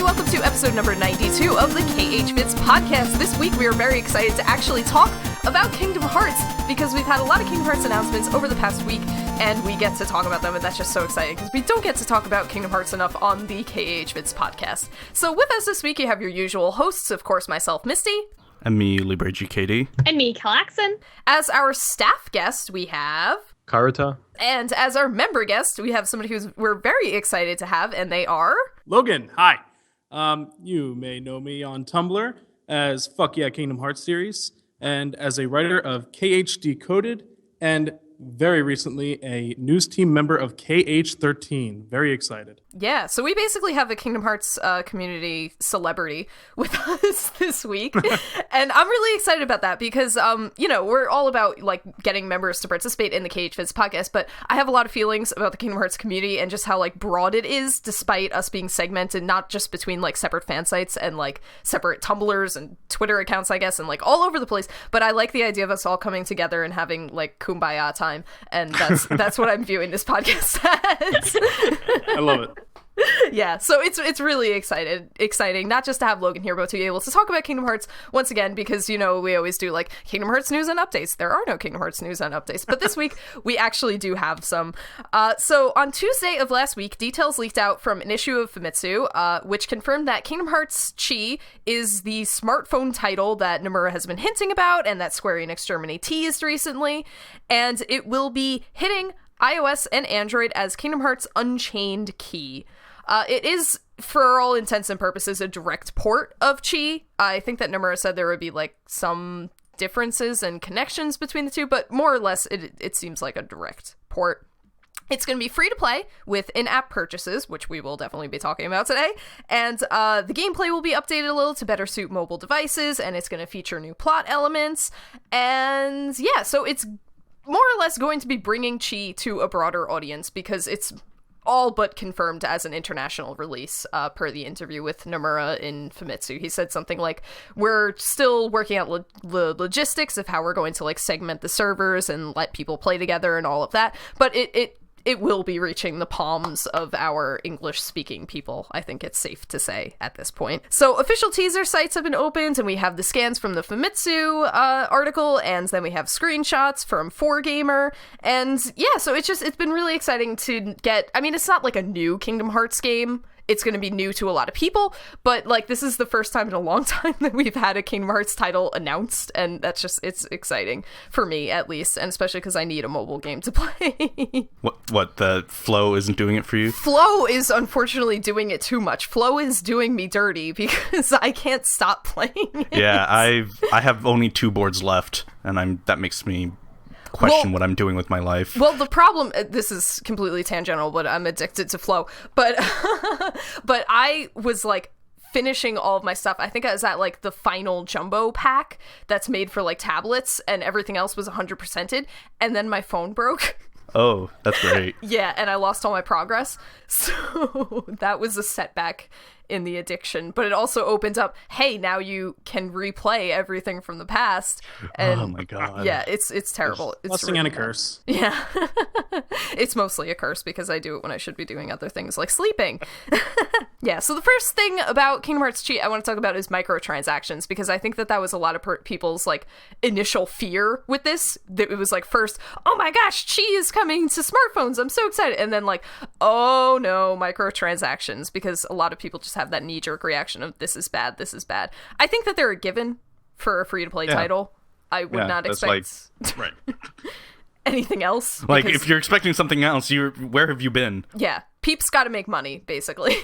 welcome to episode number 92 of the KH-Vids podcast. This week we are very excited to actually talk about Kingdom Hearts, because we've had a lot of Kingdom Hearts announcements over the past week, and we get to talk about them, and that's just so exciting, because we don't get to talk about Kingdom Hearts enough on the KH-Vids podcast. So with us this week, you have your usual hosts, of course, myself, Misty. And me, Libre GKD. And me, Calaxon. As our staff guest, we have... Karuta. And as our member guest, we have somebody we're very excited to have, and they are... Logan, hi. You may know me on Tumblr as Fuck Yeah Kingdom Hearts series, and as a writer of KH Decoded, and very recently a news team member of KH13. Very excited. Yeah, so we basically have a Kingdom Hearts community celebrity with us this week, and I'm really excited about that because, we're all about, like, getting members to participate in the KH-Vids podcast, but I have a lot of feelings about the Kingdom Hearts community and just how, like, broad it is, despite us being segmented not just between, like, separate fan sites and, like, separate Tumblrs and Twitter accounts, I guess, and, like, all over the place, but I like the idea of us all coming together and having, like, kumbaya time, and that's what I'm viewing this podcast as. I love it. Yeah, so it's really exciting, not just to have Logan here, but to be able to talk about Kingdom Hearts once again, because, we always do, like, Kingdom Hearts news and updates. There are no Kingdom Hearts news and updates, but this week, we actually do have some. So, on Tuesday of last week, details leaked out from an issue of Famitsu, which confirmed that Kingdom Hearts Chi is the smartphone title that Nomura has been hinting about, and that Square Enix Germany teased recently, and it will be hitting iOS and Android as Kingdom Hearts Unchained Key. It is, for all intents and purposes, a direct port of Chi. I think that Nomura said there would be, like, some differences and connections between the two, but more or less, it seems like a direct port. It's going to be free to play with in-app purchases, which we will definitely be talking about today, and the gameplay will be updated a little to better suit mobile devices, and it's going to feature new plot elements, and yeah, so it's more or less going to be bringing Chi to a broader audience, because it's all but confirmed as an international release, per the interview with Nomura in Famitsu. He said something like, we're still working out the logistics of how we're going to, like, segment the servers and let people play together and all of that, but it will be reaching the palms of our English-speaking people, I think it's safe to say at this point. So official teaser sites have been opened, and we have the scans from the Famitsu article, and then we have screenshots from 4Gamer, and yeah, so it's been really exciting to get, I mean, it's not like a new Kingdom Hearts game. It's going to be new to a lot of people, but, like, this is the first time in a long time that we've had a Kingdom Hearts title announced, and that's just, it's exciting, for me, at least, and especially because I need a mobile game to play. What, the Flow isn't doing it for you? Flow is unfortunately doing it too much. Flow is doing me dirty, because I can't stop playing it. Yeah, I have only 2 boards left, and that makes me question what I'm doing with my life. Well, the problem, this is completely tangential, but I'm addicted to Flow, but but I was, like, finishing all of my stuff. I think I was at, like, the final jumbo pack that's made for, like, tablets, and everything else was 100%ed, and then my phone broke. Oh, that's great. Yeah, and I lost all my progress, so that was a setback in the addiction, but it also opened up, hey, now you can replay everything from the past, and oh my god, yeah, it's terrible. It's blessing really and a curse. Yeah. It's mostly a curse, because I do it when I should be doing other things like sleeping. Yeah, so the first thing about Kingdom Hearts Chi I want to talk about is microtransactions, because I think that was a lot of people's, like, initial fear with this. That it was like, first, oh my gosh, Chi is coming to smartphones, I'm so excited, and then, like, oh no, microtransactions, because a lot of people just have that knee-jerk reaction of, this is bad. I think that they're a given for a free-to-play title. I would not expect right. anything else. Like, if you're expecting something else, where have you been? Yeah, Peeps got to make money, basically.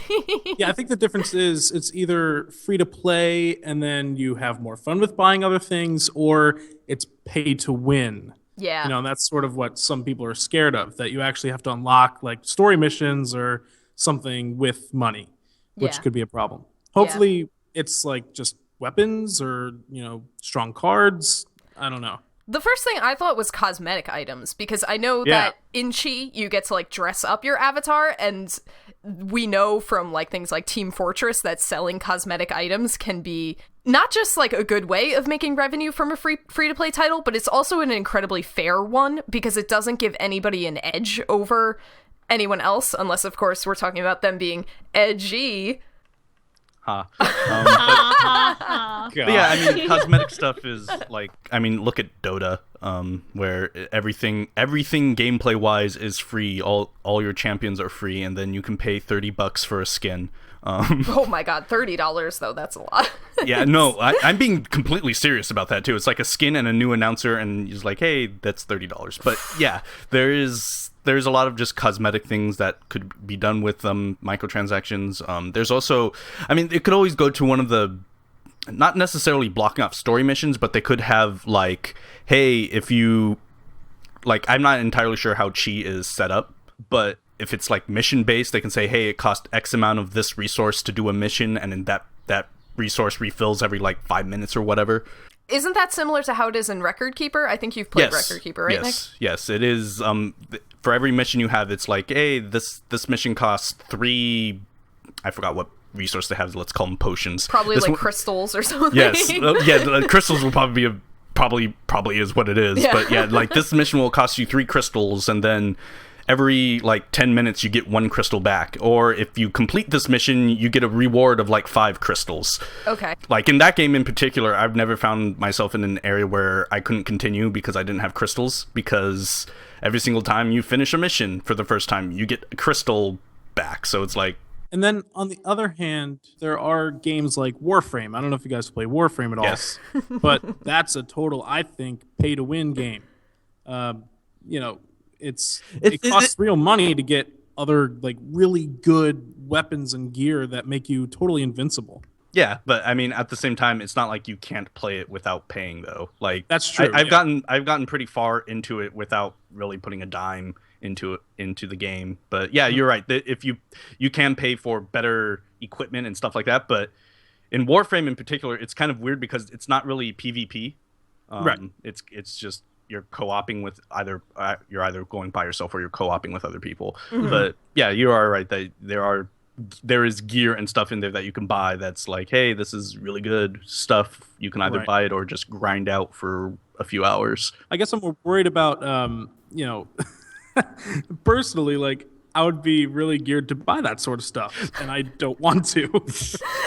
Yeah, I think the difference is it's either free to play and then you have more fun with buying other things, or it's pay to win. Yeah. And that's sort of what some people are scared of, that you actually have to unlock, like, story missions or something with money, which could be a problem. Hopefully it's, like, just weapons or, strong cards. I don't know. The first thing I thought was cosmetic items, because I know that in Chi, you get to, like, dress up your avatar, and we know from, like, things like Team Fortress that selling cosmetic items can be not just, like, a good way of making revenue from a free-to-play title, but it's also an incredibly fair one, because it doesn't give anybody an edge over anyone else, unless, of course, we're talking about them being edgy. Ha. God. But yeah, I mean, cosmetic stuff is like, I mean, look at Dota, where everything gameplay wise is free. All your champions are free, and then you can pay $30 for a skin. Oh my god, $30 though, that's a lot. Yeah, no, I'm being completely serious about that too. It's like a skin and a new announcer, and he's like, hey, that's $30. But yeah, there's a lot of just cosmetic things that could be done with microtransactions. There's also, I mean, it could always go to one of the, not necessarily blocking off story missions, but they could have like, hey, if you, like, I'm not entirely sure how Chi is set up, but if it's like mission based, they can say, hey, it cost X amount of this resource to do a mission, and then that resource refills every like 5 minutes or whatever. Isn't that similar to how it is in Record Keeper? I think you've played Record Keeper, right, Nick? Yes, it is. For every mission you have, it's like, hey, this mission costs 3, I forgot what resource they have. Let's call them potions. Probably like crystals or something. Yes, the crystals will probably be probably is what it is. Yeah. But yeah, like this mission will cost you 3 crystals, and then every like 10 minutes you get 1 crystal back. Or if you complete this mission, you get a reward of like 5 crystals. Okay. Like in that game in particular, I've never found myself in an area where I couldn't continue because I didn't have crystals, because every single time you finish a mission for the first time, you get a crystal back. So it's like... And then on the other hand, there are games like Warframe. I don't know if you guys play Warframe at all. Yes. But that's a total, I think, pay-to-win game. You know, it costs real money to get other like really good weapons and gear that make you totally invincible. Yeah, but I mean, at the same time, it's not like you can't play it without paying, though. Like that's true. I've gotten pretty far into it without really putting a dime into the game. But yeah, you're right. If you can pay for better equipment and stuff like that, but in Warframe in particular, it's kind of weird because it's not really PvP. Right. It's just you're co-oping with you're either going by yourself or you're co-oping with other people. Mm-hmm. But yeah, you are right that there is gear and stuff in there that you can buy that's like, hey, this is really good stuff. You can either buy it or just grind out for a few hours. I guess I'm more worried about, you know, personally, like, I would be really geared to buy that sort of stuff, and I don't want to.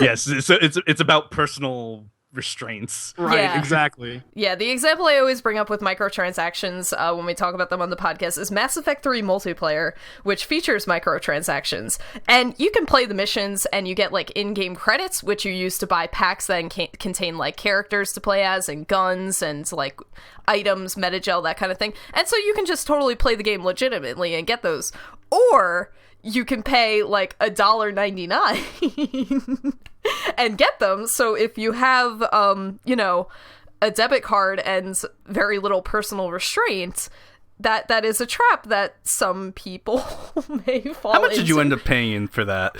Yes, it's about personal restraints. Right, Yeah. exactly. Yeah, the example I always bring up with microtransactions when we talk about them on the podcast is Mass Effect 3 multiplayer, which features microtransactions. And you can play the missions and you get like in-game credits, which you use to buy packs that contain like characters to play as and guns and like items, metagel, that kind of thing. And so you can just totally play the game legitimately and get those. Or you can pay like $1.99 and get them. So if you have, you know, a debit card and very little personal restraint, that is a trap that some people may fall into. How much did you end up paying for that?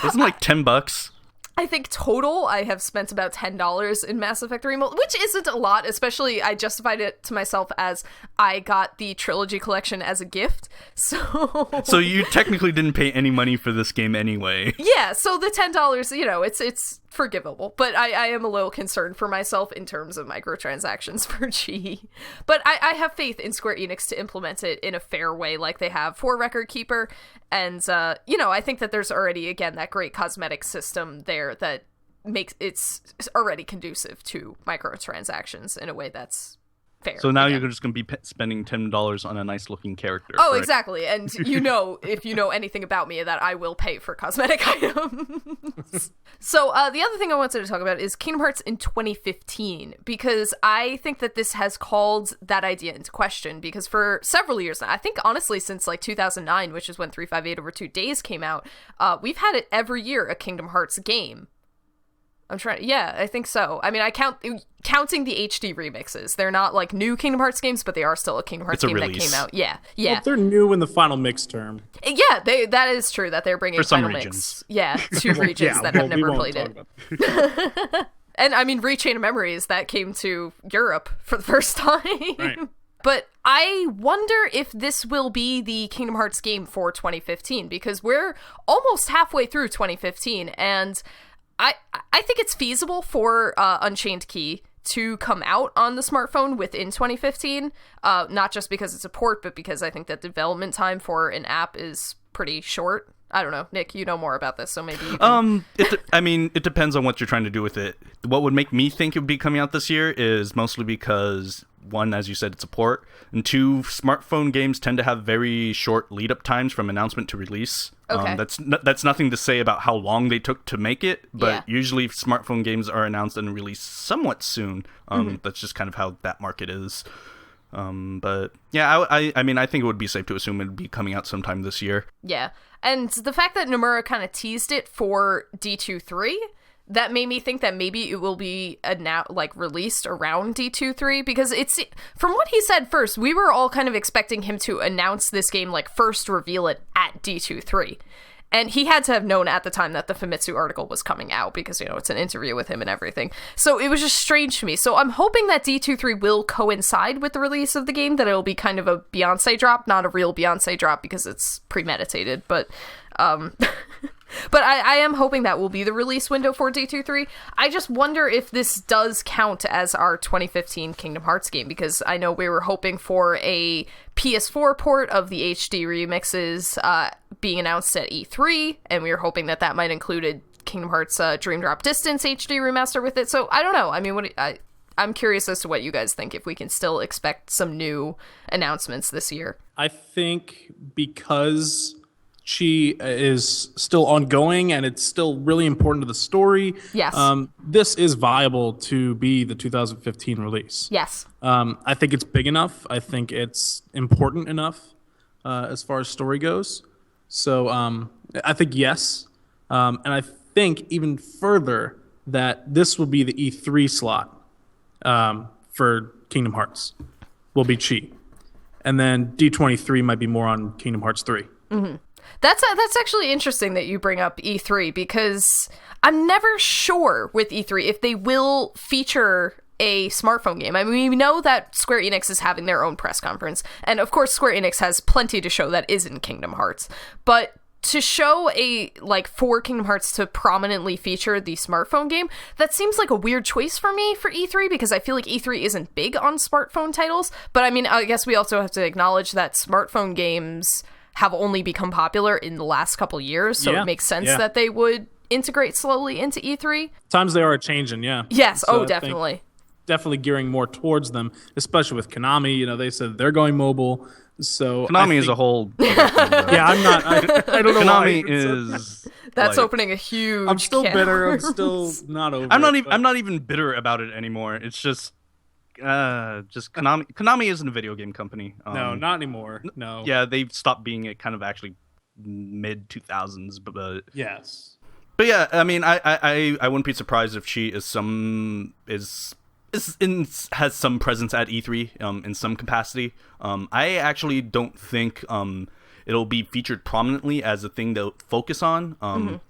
Wasn't it like $10? I think total I have spent about $10 in Mass Effect 3, which isn't a lot, especially I justified it to myself as I got the trilogy collection as a gift. So you technically didn't pay any money for this game anyway. Yeah, so the $10, you know, it's forgivable, but I am a little concerned for myself in terms of microtransactions for Chi. But I have faith in Square Enix to implement it in a fair way like they have for Record Keeper. And, you know, I think that there's already, again, that great cosmetic system there that makes it's already conducive to microtransactions in a way that's fair. So now you're just going to be spending $10 on a nice looking character. Oh, right? Exactly. And you know, if you know anything about me, that I will pay for cosmetic items. So the other thing I wanted to talk about is Kingdom Hearts in 2015, because I think that this has called that idea into question, because for several years now, I think honestly since like 2009, which is when 358 Over 2 Days came out, we've had it every year, a Kingdom Hearts game. Yeah, I think so. I mean, counting the HD remixes. They're not like new Kingdom Hearts games, but they are still a Kingdom Hearts game that came out. Yeah. Well, they're new in the final mix term. Yeah, that is true that they're bringing for some final regions. Mix. Yeah, 2 regions that have never played it. And I mean, Rechain of Memories, that came to Europe for the first time. Right. But I wonder if this will be the Kingdom Hearts game for 2015, because we're almost halfway through 2015, and I think it's feasible for Unchained Key to come out on the smartphone within 2015, not just because it's a port, but because I think that development time for an app is pretty short. I don't know, Nick, you know more about this, so maybe you can... It depends on what you're trying to do with it. What would make me think it would be coming out this year is mostly because, one, as you said, it's a port, and two, smartphone games tend to have very short lead-up times from announcement to release. Okay. That's nothing to say about how long they took to make it, but usually smartphone games are announced and released somewhat soon. That's just kind of how that market is. But yeah, I think it would be safe to assume it'd be coming out sometime this year. Yeah, and the fact that Nomura kind of teased it for D23, that made me think that maybe it will be released around D23, because it's, from what he said first, we were all kind of expecting him to announce this game, like first reveal it at D23. And he had to have known at the time that the Famitsu article was coming out because, you know, it's an interview with him and everything. So it was just strange to me. So I'm hoping that D23 will coincide with the release of the game, that it'll be kind of a Beyonce drop, not a real Beyonce drop because it's premeditated. But but I am hoping that will be the release window for D23. I just wonder if this does count as our 2015 Kingdom Hearts game, because I know we were hoping for a PS4 port of the HD remixes being announced at E3, and we were hoping that that might include a Kingdom Hearts Dream Drop Distance HD remaster with it. So I don't know. I mean, I'm curious as to what you guys think, if we can still expect some new announcements this year. I think because Chi is still ongoing and it's still really important to the story. Yes. This is viable to be the 2015 release. Yes. I think it's big enough. I think it's important enough as far as story goes. So I think yes. And I think even further that this will be the E3 slot for Kingdom Hearts. Will be Chi. And then D23 might be more on Kingdom Hearts 3. Mm-hmm. That's actually interesting that you bring up E3, because I'm never sure with E3 if they will feature a smartphone game. I mean, we know that Square Enix is having their own press conference, and of course Square Enix has plenty to show that isn't Kingdom Hearts, but to show for Kingdom Hearts to prominently feature the smartphone game, that seems like a weird choice for me for E3, because I feel like E3 isn't big on smartphone titles. But I mean, I guess we also have to acknowledge that smartphone games have only become popular in the last couple years, so it makes sense that they would integrate slowly into E3. Times they are changing, yeah. Yes, so definitely. Definitely gearing more towards them, especially with Konami. You know, they said they're going mobile, so Konami is a whole... yeah, I'm not... I don't know Konami why. is... That's opening a huge I'm still bitter. I'm still not over I'm not even bitter about it anymore. It's just Konami. Konami isn't a video game company. No, not anymore. No. Yeah, they've stopped being it kind of actually mid 2000s, but yes. But yeah, I mean, I wouldn't be surprised if she has some presence at E3 in some capacity. I actually don't think it'll be featured prominently as a thing they'll focus on.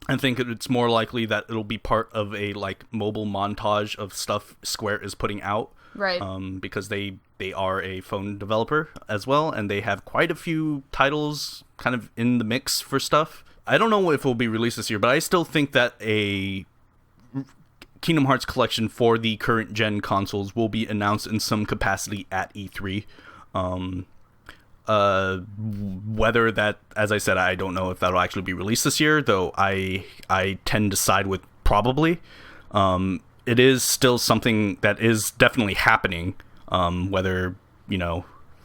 I think it's more likely that it'll be part of a mobile montage of stuff Square is putting out, right? Because they are a phone developer as well, and they have quite a few titles kind of in the mix for stuff. I don't know if it will be released this year, but I still think that a Kingdom Hearts collection for the current gen consoles will be announced in some capacity at E3. Whether that, as I said, I don't know if that'll actually be released this year, though I tend to side with probably. It is still something that is definitely happening, whether,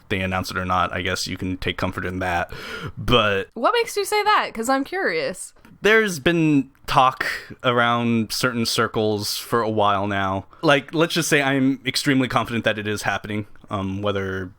they announce it or not. I guess you can take comfort in that. But what makes you say that? Because I'm curious. There's been talk around certain circles for a while now. Let's just say I'm extremely confident that it is happening, whether,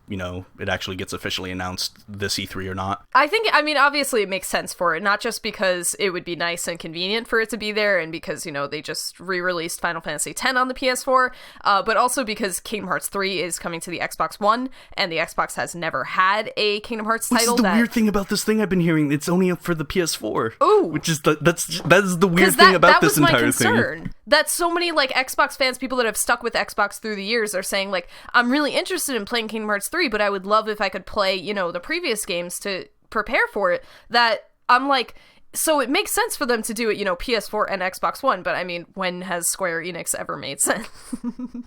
it actually gets officially announced this E3 or not. Obviously it makes sense for it, not just because it would be nice and convenient for it to be there, and because, they just re-released Final Fantasy X on the PS4, but also because Kingdom Hearts 3 is coming to the Xbox One, and the Xbox has never had a Kingdom Hearts title. Which is the weird thing about this thing I've been hearing. It's only up for the PS4. Ooh. Which is that's the weird thing about this entire thing. That so many Xbox fans, people that have stuck with Xbox through the years, are saying I'm really interested in playing Kingdom Hearts 3, but I would love if I could play, the previous games to prepare for it. That I'm So it makes sense for them to do it, PS4 and Xbox One, but I mean, when has Square Enix ever made sense?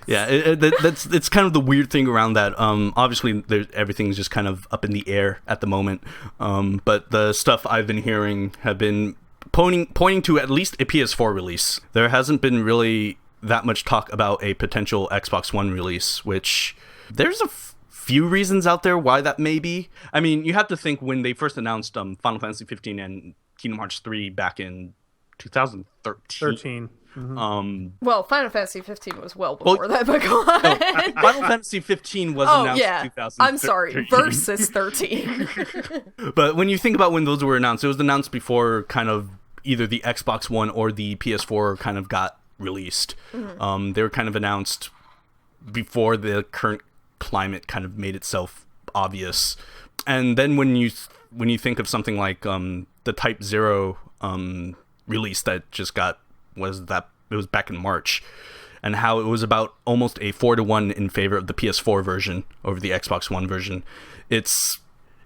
Yeah, it's kind of the weird thing around that. Obviously, everything's just kind of up in the air at the moment. But the stuff I've been hearing have been pointing to at least a PS4 release. There hasn't been really that much talk about a potential Xbox One release, which there's a few reasons out there why that may be. I mean, you have to think when they first announced Final Fantasy 15 and Kingdom Hearts 3 back in 2013. Mm-hmm. Well, Final Fantasy 15 was well before that, but go on. Final Fantasy 15 was announced in 2013. I'm sorry, versus 13. But when you think about when those were announced, it was announced before kind of either the Xbox One or the PS4 kind of got released. Mm-hmm. They were kind of announced before the current climate kind of made itself obvious. And then when you think of something like the Type 0 release that just it was back in March, and how it was about almost a 4-to-1 in favor of the PS4 version over the Xbox One version.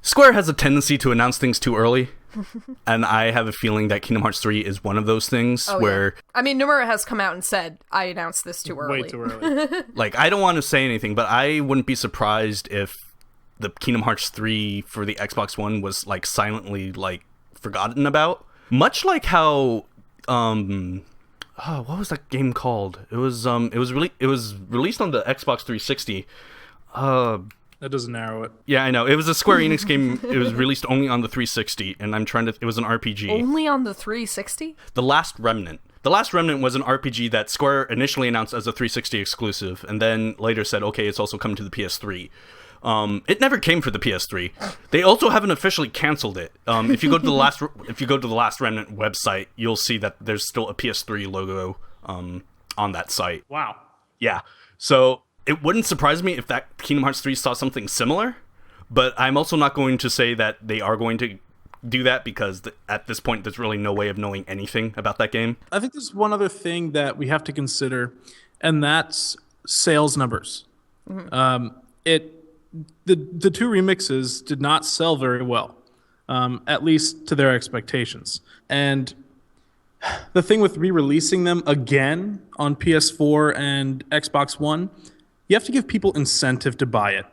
Square has a tendency to announce things too early, and I have a feeling that Kingdom Hearts 3 is one of those things where... Yeah. I mean, Nomura has come out and said, I announced this too early. Way too early. Like, I don't want to say anything, but I wouldn't be surprised if the Kingdom Hearts 3 for the Xbox One was, like, silently, like, forgotten about. Much like how... what was that game called? It was released on the Xbox 360. That doesn't narrow it. Yeah, I know. It was a Square Enix game. It was released only on the 360, and it was an RPG. Only on the 360? The Last Remnant. The Last Remnant was an RPG that Square initially announced as a 360 exclusive, and then later said, okay, it's also coming to the PS3. It never came for the PS3. They also haven't officially canceled it. If you go to the Last Remnant website, you'll see that there's still a PS3 logo on that site. Wow. Yeah. So it wouldn't surprise me if that Kingdom Hearts 3 saw something similar, but I'm also not going to say that they are going to do that because at this point there's really no way of knowing anything about that game. I think there's one other thing that we have to consider, and that's sales numbers. Mm-hmm. The two remixes did not sell very well, at least to their expectations. And the thing with re-releasing them again on PS4 and Xbox One, you have to give people incentive to buy it.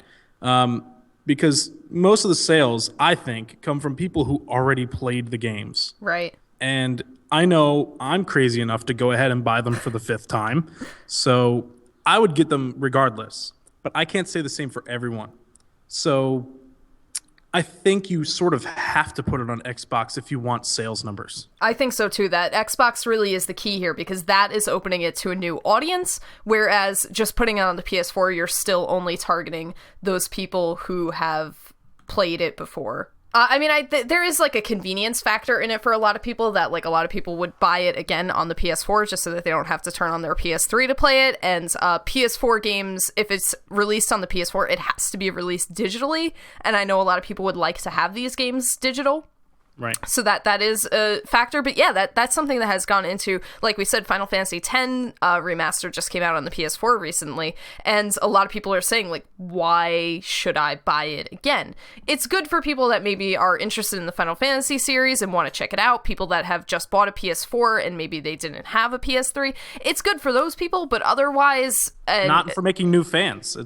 Because most of the sales, I think, come from people who already played the games. Right. And I know I'm crazy enough to go ahead and buy them for the 5th time. So I would get them regardless. But I can't say the same for everyone. So I think you sort of have to put it on Xbox if you want sales numbers. I think so too. That Xbox really is the key here because that is opening it to a new audience, whereas just putting it on the PS4, you're still only targeting those people who have played it before. I mean, there is like a convenience factor in it for a lot of people that like a lot of people would buy it again on the PS4 just so that they don't have to turn on their PS3 to play it. And PS4 games, if it's released on the PS4, it has to be released digitally. And I know a lot of people would like to have these games digital. Right. So that is a factor. But yeah, that's something that has gone into, like we said, Final Fantasy X remaster just came out on the PS4 recently. And a lot of people are saying, like, why should I buy it again? It's good for people that maybe are interested in the Final Fantasy series and want to check it out. People that have just bought a PS4 and maybe they didn't have a PS3. It's good for those people, but otherwise... not for making new fans.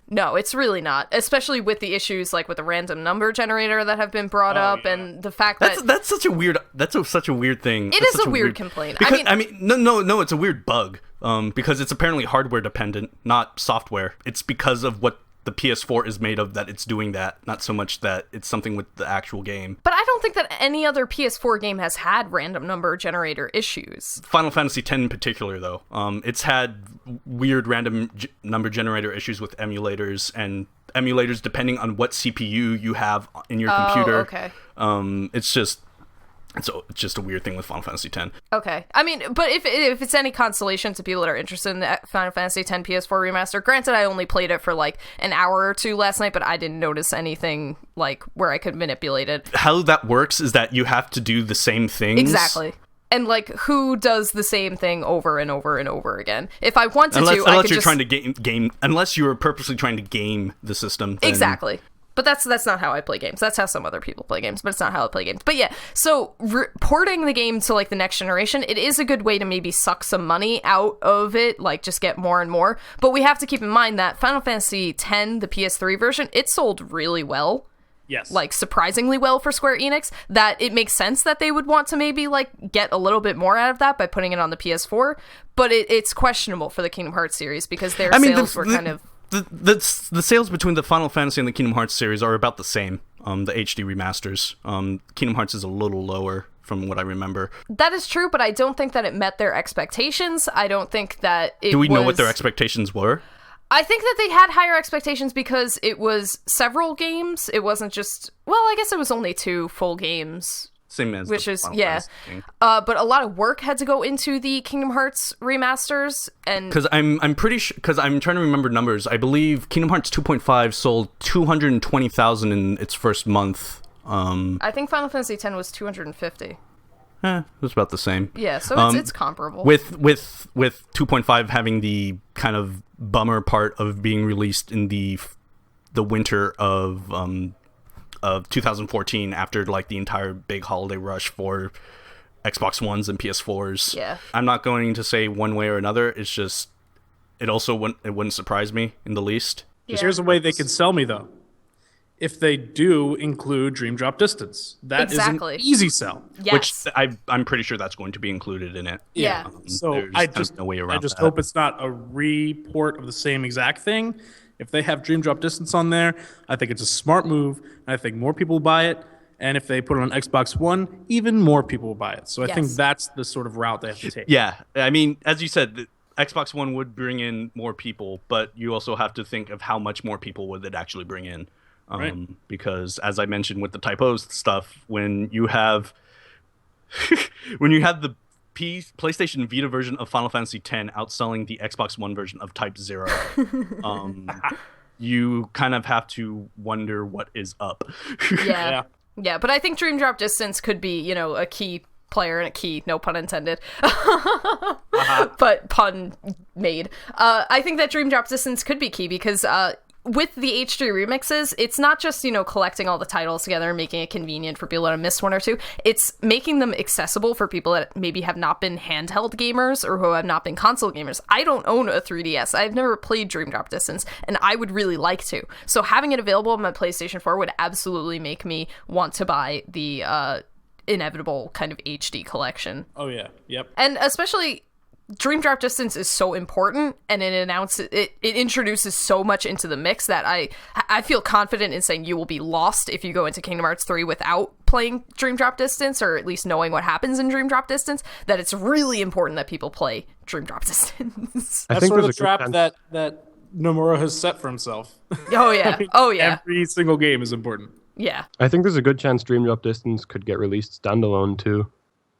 No, it's really not. Especially with the issues like with the random number generator that have been brought up and the fact that's such a weird thing. It is a weird complaint. Because, no, it's a weird bug. Because it's apparently hardware dependent, not software. It's because of what the PS4 is made of that it's doing that, not so much that it's something with the actual game. But I don't think that any other PS4 game has had random number generator issues. Final Fantasy X in particular, though. It's had weird random number generator issues with emulators, and emulators depending on what CPU you have in your computer. Okay. It's just a weird thing with Final Fantasy X. Okay. I mean, but if it's any consolation to people that are interested in the Final Fantasy X PS4 remaster, granted I only played it for like an hour or two last night, but I didn't notice anything like where I could manipulate it. How that works is that you have to do the same things. Exactly. And like, who does the same thing over and over and over again? If I wanted unless I could you're just... trying to game, unless you're purposely trying to game the system. Then... Exactly. But that's not how I play games. That's how some other people play games, but it's not how I play games. But yeah, so porting the game to like the next generation, it is a good way to maybe suck some money out of it, like just get more and more. But we have to keep in mind that Final Fantasy X, the PS3 version, it sold really well. Yes. Like surprisingly well for Square Enix, that it makes sense that they would want to maybe like get a little bit more out of that by putting it on the PS4. But it's questionable for the Kingdom Hearts series because their sales were kind of... The sales between the Final Fantasy and the Kingdom Hearts series are about the same. The HD remasters. Kingdom Hearts is a little lower from what I remember. That is true, but I don't think that it met their expectations. I don't think that it Do we know what their expectations were? I think that they had higher expectations because it was several games. It wasn't just... Well, I guess it was only 2 full games. Same as which is Final yeah, but a lot of work had to go into the Kingdom Hearts remasters, and because I'm pretty sure, because I'm trying to remember numbers. I believe Kingdom Hearts 2.5 sold 220,000 in its first month. I think Final Fantasy X was 250. It was about the same. Yeah, so it's comparable. With 2.5 having the kind of bummer part of being released in the winter of 2014 after like the entire big holiday rush for Xbox Ones and PS4s. Yeah. I'm not going to say one way or another. It's just it wouldn't surprise me in the least. Because here's a way they could sell me though. If they do include Dream Drop Distance, that is an easy sell. Yes. Which I'm pretty sure that's going to be included in it. Yeah. So there's no way around I just that. hope it's not a report of the same exact thing. If they have Dream Drop Distance on there, I think it's a smart move. I think more people will buy it. And if they put it on Xbox One, even more people will buy it. So I think that's the sort of route they have to take. Yeah. I mean, as you said, the Xbox One would bring in more people, but you also have to think of how much more people would it actually bring in. Right. Because as I mentioned with the typos stuff, when you have the PlayStation Vita version of Final Fantasy X outselling the Xbox One version of Type 0, you kind of have to wonder what is up. Yeah, but I think Dream Drop Distance could be, a key player and a key, no pun intended, but pun made. I think that Dream Drop Distance could be key because with the HD remixes, it's not just, collecting all the titles together and making it convenient for people that have missed one or two. It's making them accessible for people that maybe have not been handheld gamers or who have not been console gamers. I don't own a 3DS. I've never played Dream Drop Distance, and I would really like to. So having it available on my PlayStation 4 would absolutely make me want to buy the inevitable kind of HD collection. Oh, yeah. Yep. And especially... Dream Drop Distance is so important, and it introduces so much into the mix that I feel confident in saying you will be lost if you go into Kingdom Hearts 3 without playing Dream Drop Distance, or at least knowing what happens in Dream Drop Distance, that it's really important that people play Dream Drop Distance. That's sort of the trap that Nomura has set for himself. Oh, yeah. Oh, yeah. Every single game is important. Yeah. I think there's a good chance Dream Drop Distance could get released standalone, too,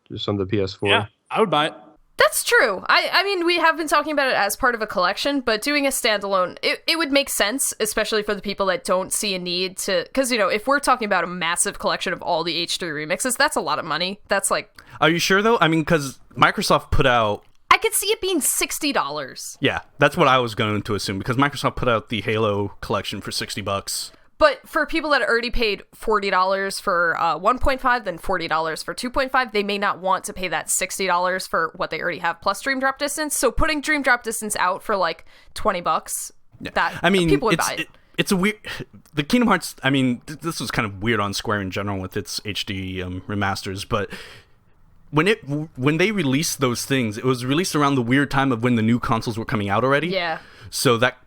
just on the PS4. Yeah, I would buy it. That's true. I mean, we have been talking about it as part of a collection, but doing a standalone, it would make sense, especially for the people that don't see a need to... Because, if we're talking about a massive collection of all the H3 remixes, that's a lot of money. That's like... Are you sure, though? I mean, because Microsoft put out... I could see it being $60. Yeah, that's what I was going to assume, because Microsoft put out the Halo collection for $60. But for people that already paid $40 for 1.5, then $40 for 2.5, they may not want to pay that $60 for what they already have plus Dream Drop Distance. So putting Dream Drop Distance out for like $20, people would buy it. It's a weird... The Kingdom Hearts... I mean, this was kind of weird on Square in general with its HD remasters, but when they released those things, it was released around the weird time of when the new consoles were coming out already. Yeah. So that...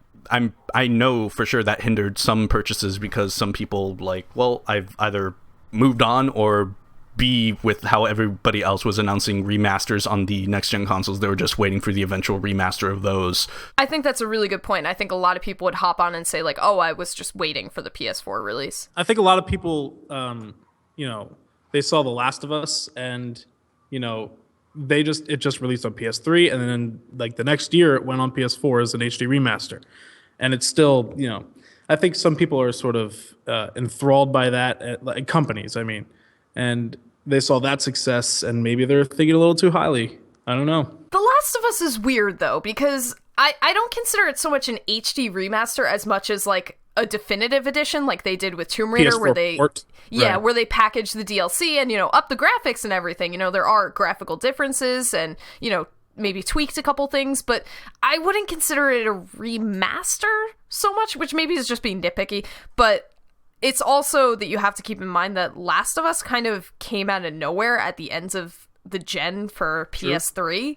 I know for sure that hindered some purchases because some people I've either moved on or B, with how everybody else was announcing remasters on the next gen consoles, they were just waiting for the eventual remaster of those. I think that's a really good point. I think a lot of people would hop on and say I was just waiting for the PS4 release. I think a lot of people, they saw The Last of Us and, it just released on PS3, and then the next year it went on PS4 as an HD remaster. And it's still, I think some people are sort of enthralled by that, companies, and they saw that success and maybe they're thinking a little too highly. I don't know. The Last of Us is weird though, because I don't consider it so much an HD remaster as much as a definitive edition like they did with Tomb Raider, PS4 where they port. yeah, Right. where they package the DLC and, up the graphics and everything. There are graphical differences and, maybe tweaked a couple things, but I wouldn't consider it a remaster so much, which maybe is just being nitpicky, but it's also that you have to keep in mind that Last of Us kind of came out of nowhere at the ends of the gen for PS3.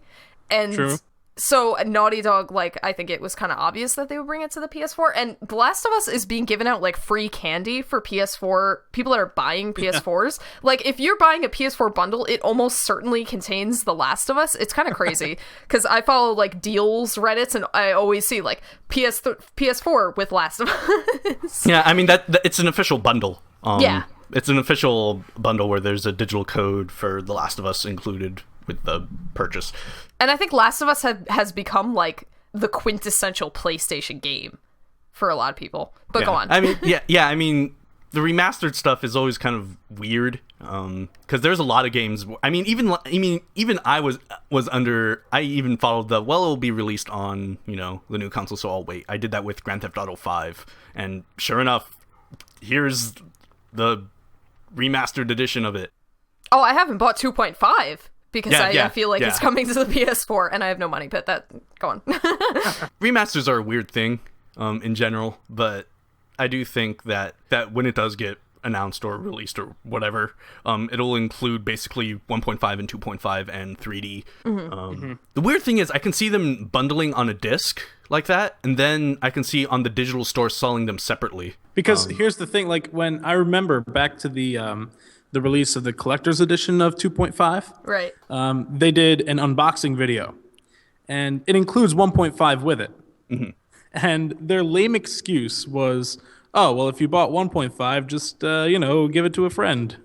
And True. so Naughty Dog, I think it was kind of obvious that they would bring it to the PS4. And The Last of Us is being given out free candy for PS4 people that are buying PS4s. If you're buying a PS4 bundle, it almost certainly contains The Last of Us. It's kind of crazy because I follow deals Reddits and I always see PS4 with Last of Us. Yeah, I mean that it's an official bundle. Yeah. It's an official bundle where there's a digital code for The Last of Us included with the purchase. And I think Last of Us has become the quintessential PlayStation game for a lot of people. But go on. I mean, I mean, the remastered stuff is always kind of weird because there's a lot of games. I mean, even I was under. I even followed it will be released on the new console, so I'll wait. I did that with Grand Theft Auto 5, and sure enough, here's the remastered edition of it. Oh, I haven't bought 2.5. Because I feel like it's yeah. coming to the PS4 and I have no money, but go on. Remasters are a weird thing in general, but I do think that when it does get announced or released or whatever, it'll include basically 1.5 and 2.5 and 3D. The weird thing is I can see them bundling on a disc like that, and then I can see on the digital store selling them separately. Because here's the thing, when I remember back to the release of the collector's edition of 2.5, Right. they did an unboxing video, and it includes 1.5 with it. Mm-hmm. And their lame excuse was, oh, well, if you bought 1.5, just, give it to a friend.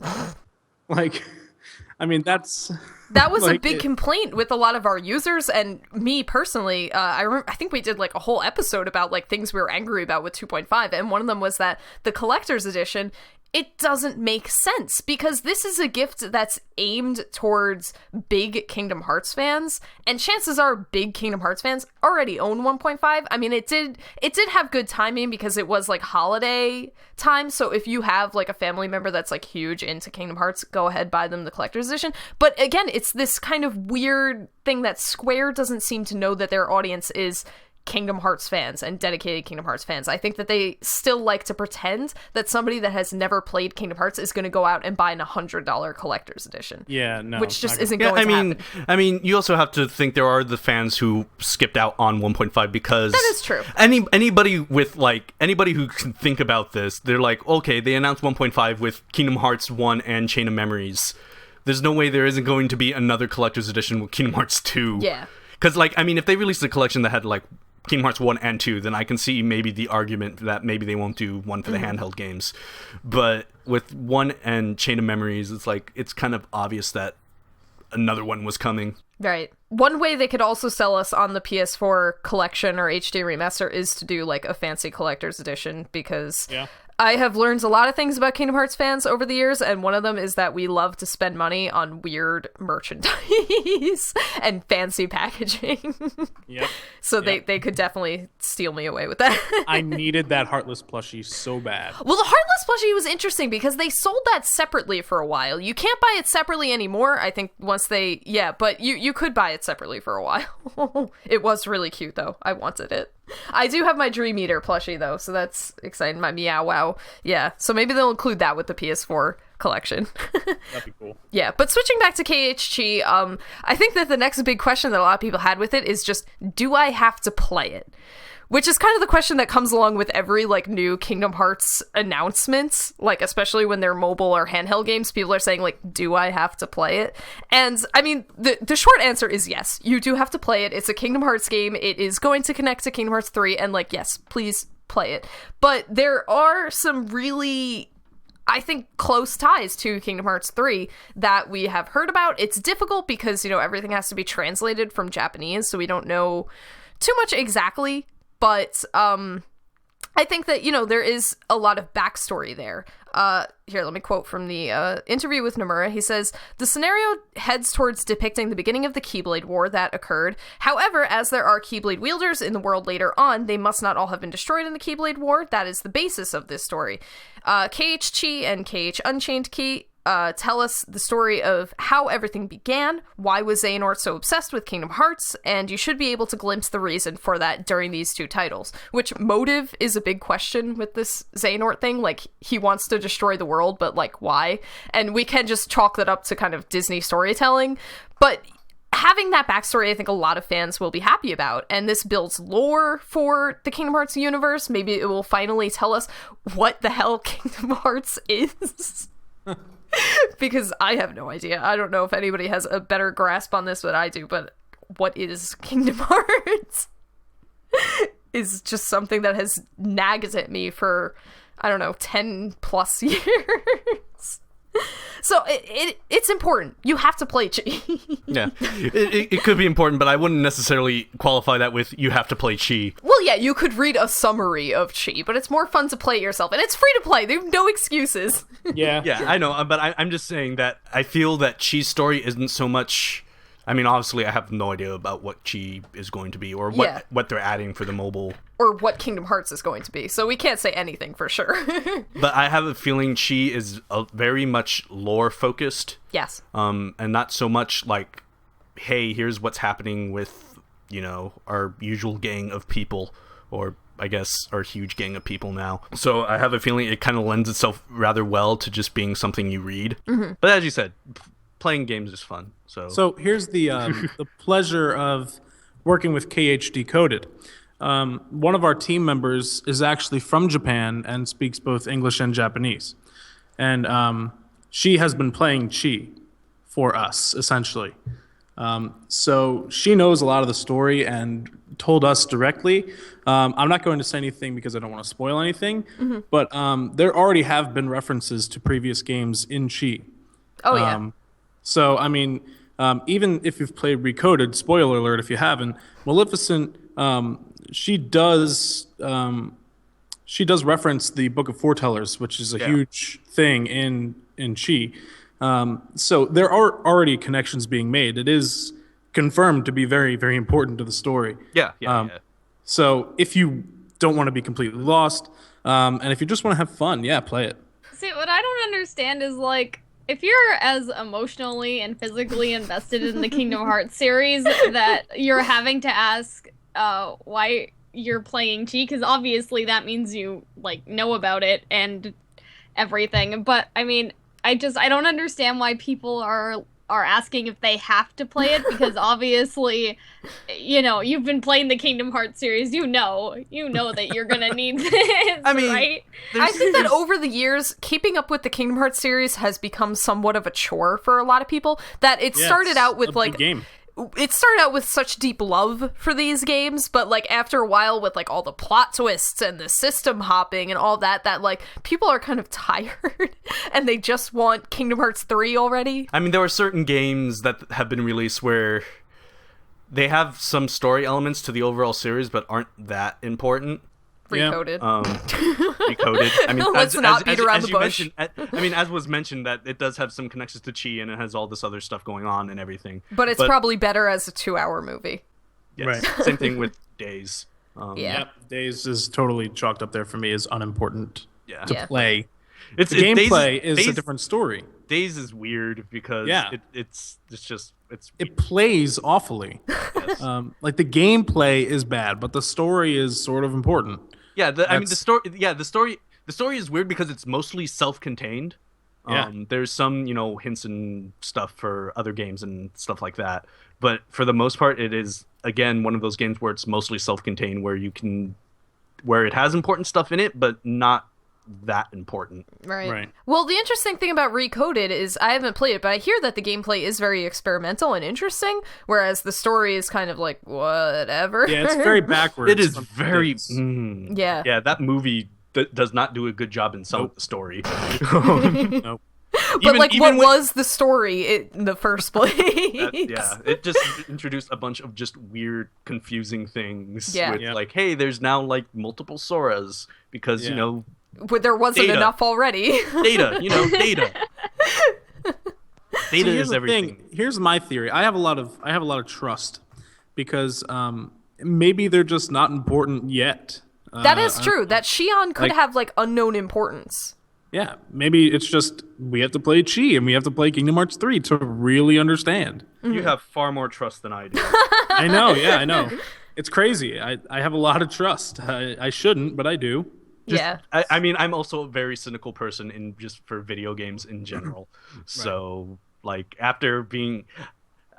I mean, that was a big complaint with a lot of our users and me personally. I think we did a whole episode about things we were angry about with 2.5, and one of them was that the collector's edition, it doesn't make sense because this is a gift that's aimed towards big Kingdom Hearts fans, and chances are big Kingdom Hearts fans already own 1.5. I mean, it did have good timing because it was holiday time, so if you have a family member that's huge into Kingdom Hearts, go ahead, buy them the collector's edition. But again, it's this kind of weird thing that Square doesn't seem to know that their audience is Kingdom Hearts fans and dedicated Kingdom Hearts fans. I think that they still like to pretend that somebody that has never played Kingdom Hearts is going to go out and buy an $100 collector's edition. Yeah, no. Which just isn't going to happen. I mean, you also have to think there are the fans who skipped out on 1.5 because That is true. Anybody with anybody who can think about this, they're okay, they announced 1.5 with Kingdom Hearts 1 and Chain of Memories. There's no way there isn't going to be another collector's edition with Kingdom Hearts 2. Yeah. Because if they released a collection that had Kingdom Hearts 1 and 2, then I can see maybe the argument that maybe they won't do one for the handheld games. But with 1 and Chain of Memories, it's kind of obvious that another one was coming. Right. One way they could also sell us on the PS4 collection or HD remaster is to do a fancy collector's edition because I have learned a lot of things about Kingdom Hearts fans over the years, and one of them is that we love to spend money on weird merchandise and fancy packaging. Yep. So they could definitely steal me away with that. I needed that Heartless plushie so bad. Well, the Heartless plushie was interesting because they sold that separately for a while. You can't buy it separately anymore, I think, once they... Yeah, but you could buy it separately for a while. It was really cute, though. I wanted it. I do have my Dream Eater plushie, though, so that's exciting. My Meow Wow. Yeah, so maybe they'll include that with the PS4 collection. That'd be cool. Yeah, but switching back to KHG, I think that the next big question that a lot of people had with it is just, do I have to play it? Which is kind of the question that comes along with every new Kingdom Hearts announcements, especially when they're mobile or handheld games. People are saying do I have to play it? And I mean, the short answer is yes, you do have to play it. It's a Kingdom Hearts game. It is going to connect to Kingdom Hearts 3, and yes, please play it. But there are some really, I think, close ties to Kingdom Hearts 3 that we have heard about. It's difficult because, everything has to be translated from Japanese, so we don't know too much exactly. But I think that, there is a lot of backstory there. Here, let me quote from the interview with Nomura. He says, "The scenario heads towards depicting the beginning of the Keyblade War that occurred. However, as there are Keyblade wielders in the world later on, they must not all have been destroyed in the Keyblade War. That is the basis of this story. KH-Chi and KH Unchained Key tell us the story of how everything began, why was Xehanort so obsessed with Kingdom Hearts, and you should be able to glimpse the reason for that during these two titles." Which motive is a big question with this Xehanort thing. Like, he wants to destroy the world, but like, why? And we can just chalk that up to kind of Disney storytelling. But having that backstory, I think a lot of fans will be happy about, and this builds lore for the Kingdom Hearts universe. Maybe it will finally tell us what the hell Kingdom Hearts is. Because I have no idea. I don't know if anybody has a better grasp on this than I do, but what is Kingdom Hearts is just something that has nagged at me for, I don't know, 10 plus years. So it's important. You have to play Chi. Yeah, it could be important, but I wouldn't necessarily qualify that with you have to play Chi. Well, yeah, you could read a summary of Chi, but it's more fun to play it yourself, and it's free to play. There's no excuses. Yeah. Yeah, I know, but I'm just saying that I feel that Chi's story isn't so much. I mean, obviously, I have no idea about what Chi is going to be or what they're adding for the mobile. Or what Kingdom Hearts is going to be, so we can't say anything for sure. But I have a feeling Chi is very much lore-focused. Yes. And not so much like, hey, here's what's happening with, our usual gang of people, or I guess our huge gang of people now. So I have a feeling it kind of lends itself rather well to just being something you read. Mm-hmm. But as you said, playing games is fun. So here's the the pleasure of working with KH Decoded. One of our team members is actually from Japan and speaks both English and Japanese. And she has been playing Chi for us, essentially. So she knows a lot of the story and told us directly. I'm not going to say anything because I don't want to spoil anything, but there already have been references to previous games in Chi. Oh, yeah. So, I mean, even if you've played Recoded, spoiler alert if you haven't, Maleficent, she does reference the Book of Foretellers, which is a huge thing in Chi. So there are already connections being made. It is confirmed to be very, very important to the story. Yeah. So if you don't want to be completely lost, and if you just want to have fun, play it. See, what I don't understand is, like, if you're as emotionally and physically invested in the Kingdom Hearts series that you're having to ask why you're playing Chi, because obviously that means you, like, know about it and everything. But, I mean, I don't understand why people are asking if they have to play it, because obviously, you've been playing the Kingdom Hearts series, you know that you're gonna need this, I mean, right? I think that over the years, keeping up with the Kingdom Hearts series has become somewhat of a chore for a lot of people. That it started out with, like, game. It started out with such deep love for these games, but, like, after a while with, like, all the plot twists and the system hopping and all that, like, people are kind of tired and they just want Kingdom Hearts 3 already. I mean, there are certain games that have been released where they have some story elements to the overall series but aren't that important. Recoded. Recoded. I mean, let's not beat around the bush. As was mentioned, that it does have some connections to Chi, and it has all this other stuff going on and everything. But it's probably better as a 2-hour movie. Yes. Right. Same thing with Days. Yep. Days is totally chalked up there for me as unimportant to play. It's the gameplay is Days, a different story. Days is weird because it plays awfully. Yes. Like, the gameplay is bad, but the story is sort of important. Yeah, the story is weird because it's mostly self-contained. There's some, hints and stuff for other games and stuff like that. But for the most part, it is, again, one of those games where it's mostly self-contained, where it has important stuff in it, but not that important. Right. Well, the interesting thing about Recoded is I haven't played it, but I hear that the gameplay is very experimental and interesting, whereas the story is kind of like, whatever. Yeah, it's very backwards. It is very... Yeah. Yeah, that movie does not do a good job in selling the story. Nope. But what was the story in the first place? It just introduced a bunch of just weird, confusing things. With like, hey, there's now, like, multiple Soras because, But there wasn't Data. enough already. Data, data. Data Here's is the everything. thing. Here's my theory. I have a lot of trust because maybe they're just not important yet. That is true. That Shion could like- have like unknown importance. Yeah, maybe it's just we have to play Chi and we have to play Kingdom Hearts 3 to really understand. You have far more trust than I do. I know, yeah, I know. It's crazy. I have a lot of trust. I shouldn't, but I do. Yeah. I mean, I'm also a very cynical person in just for video games in general. So, like, after being,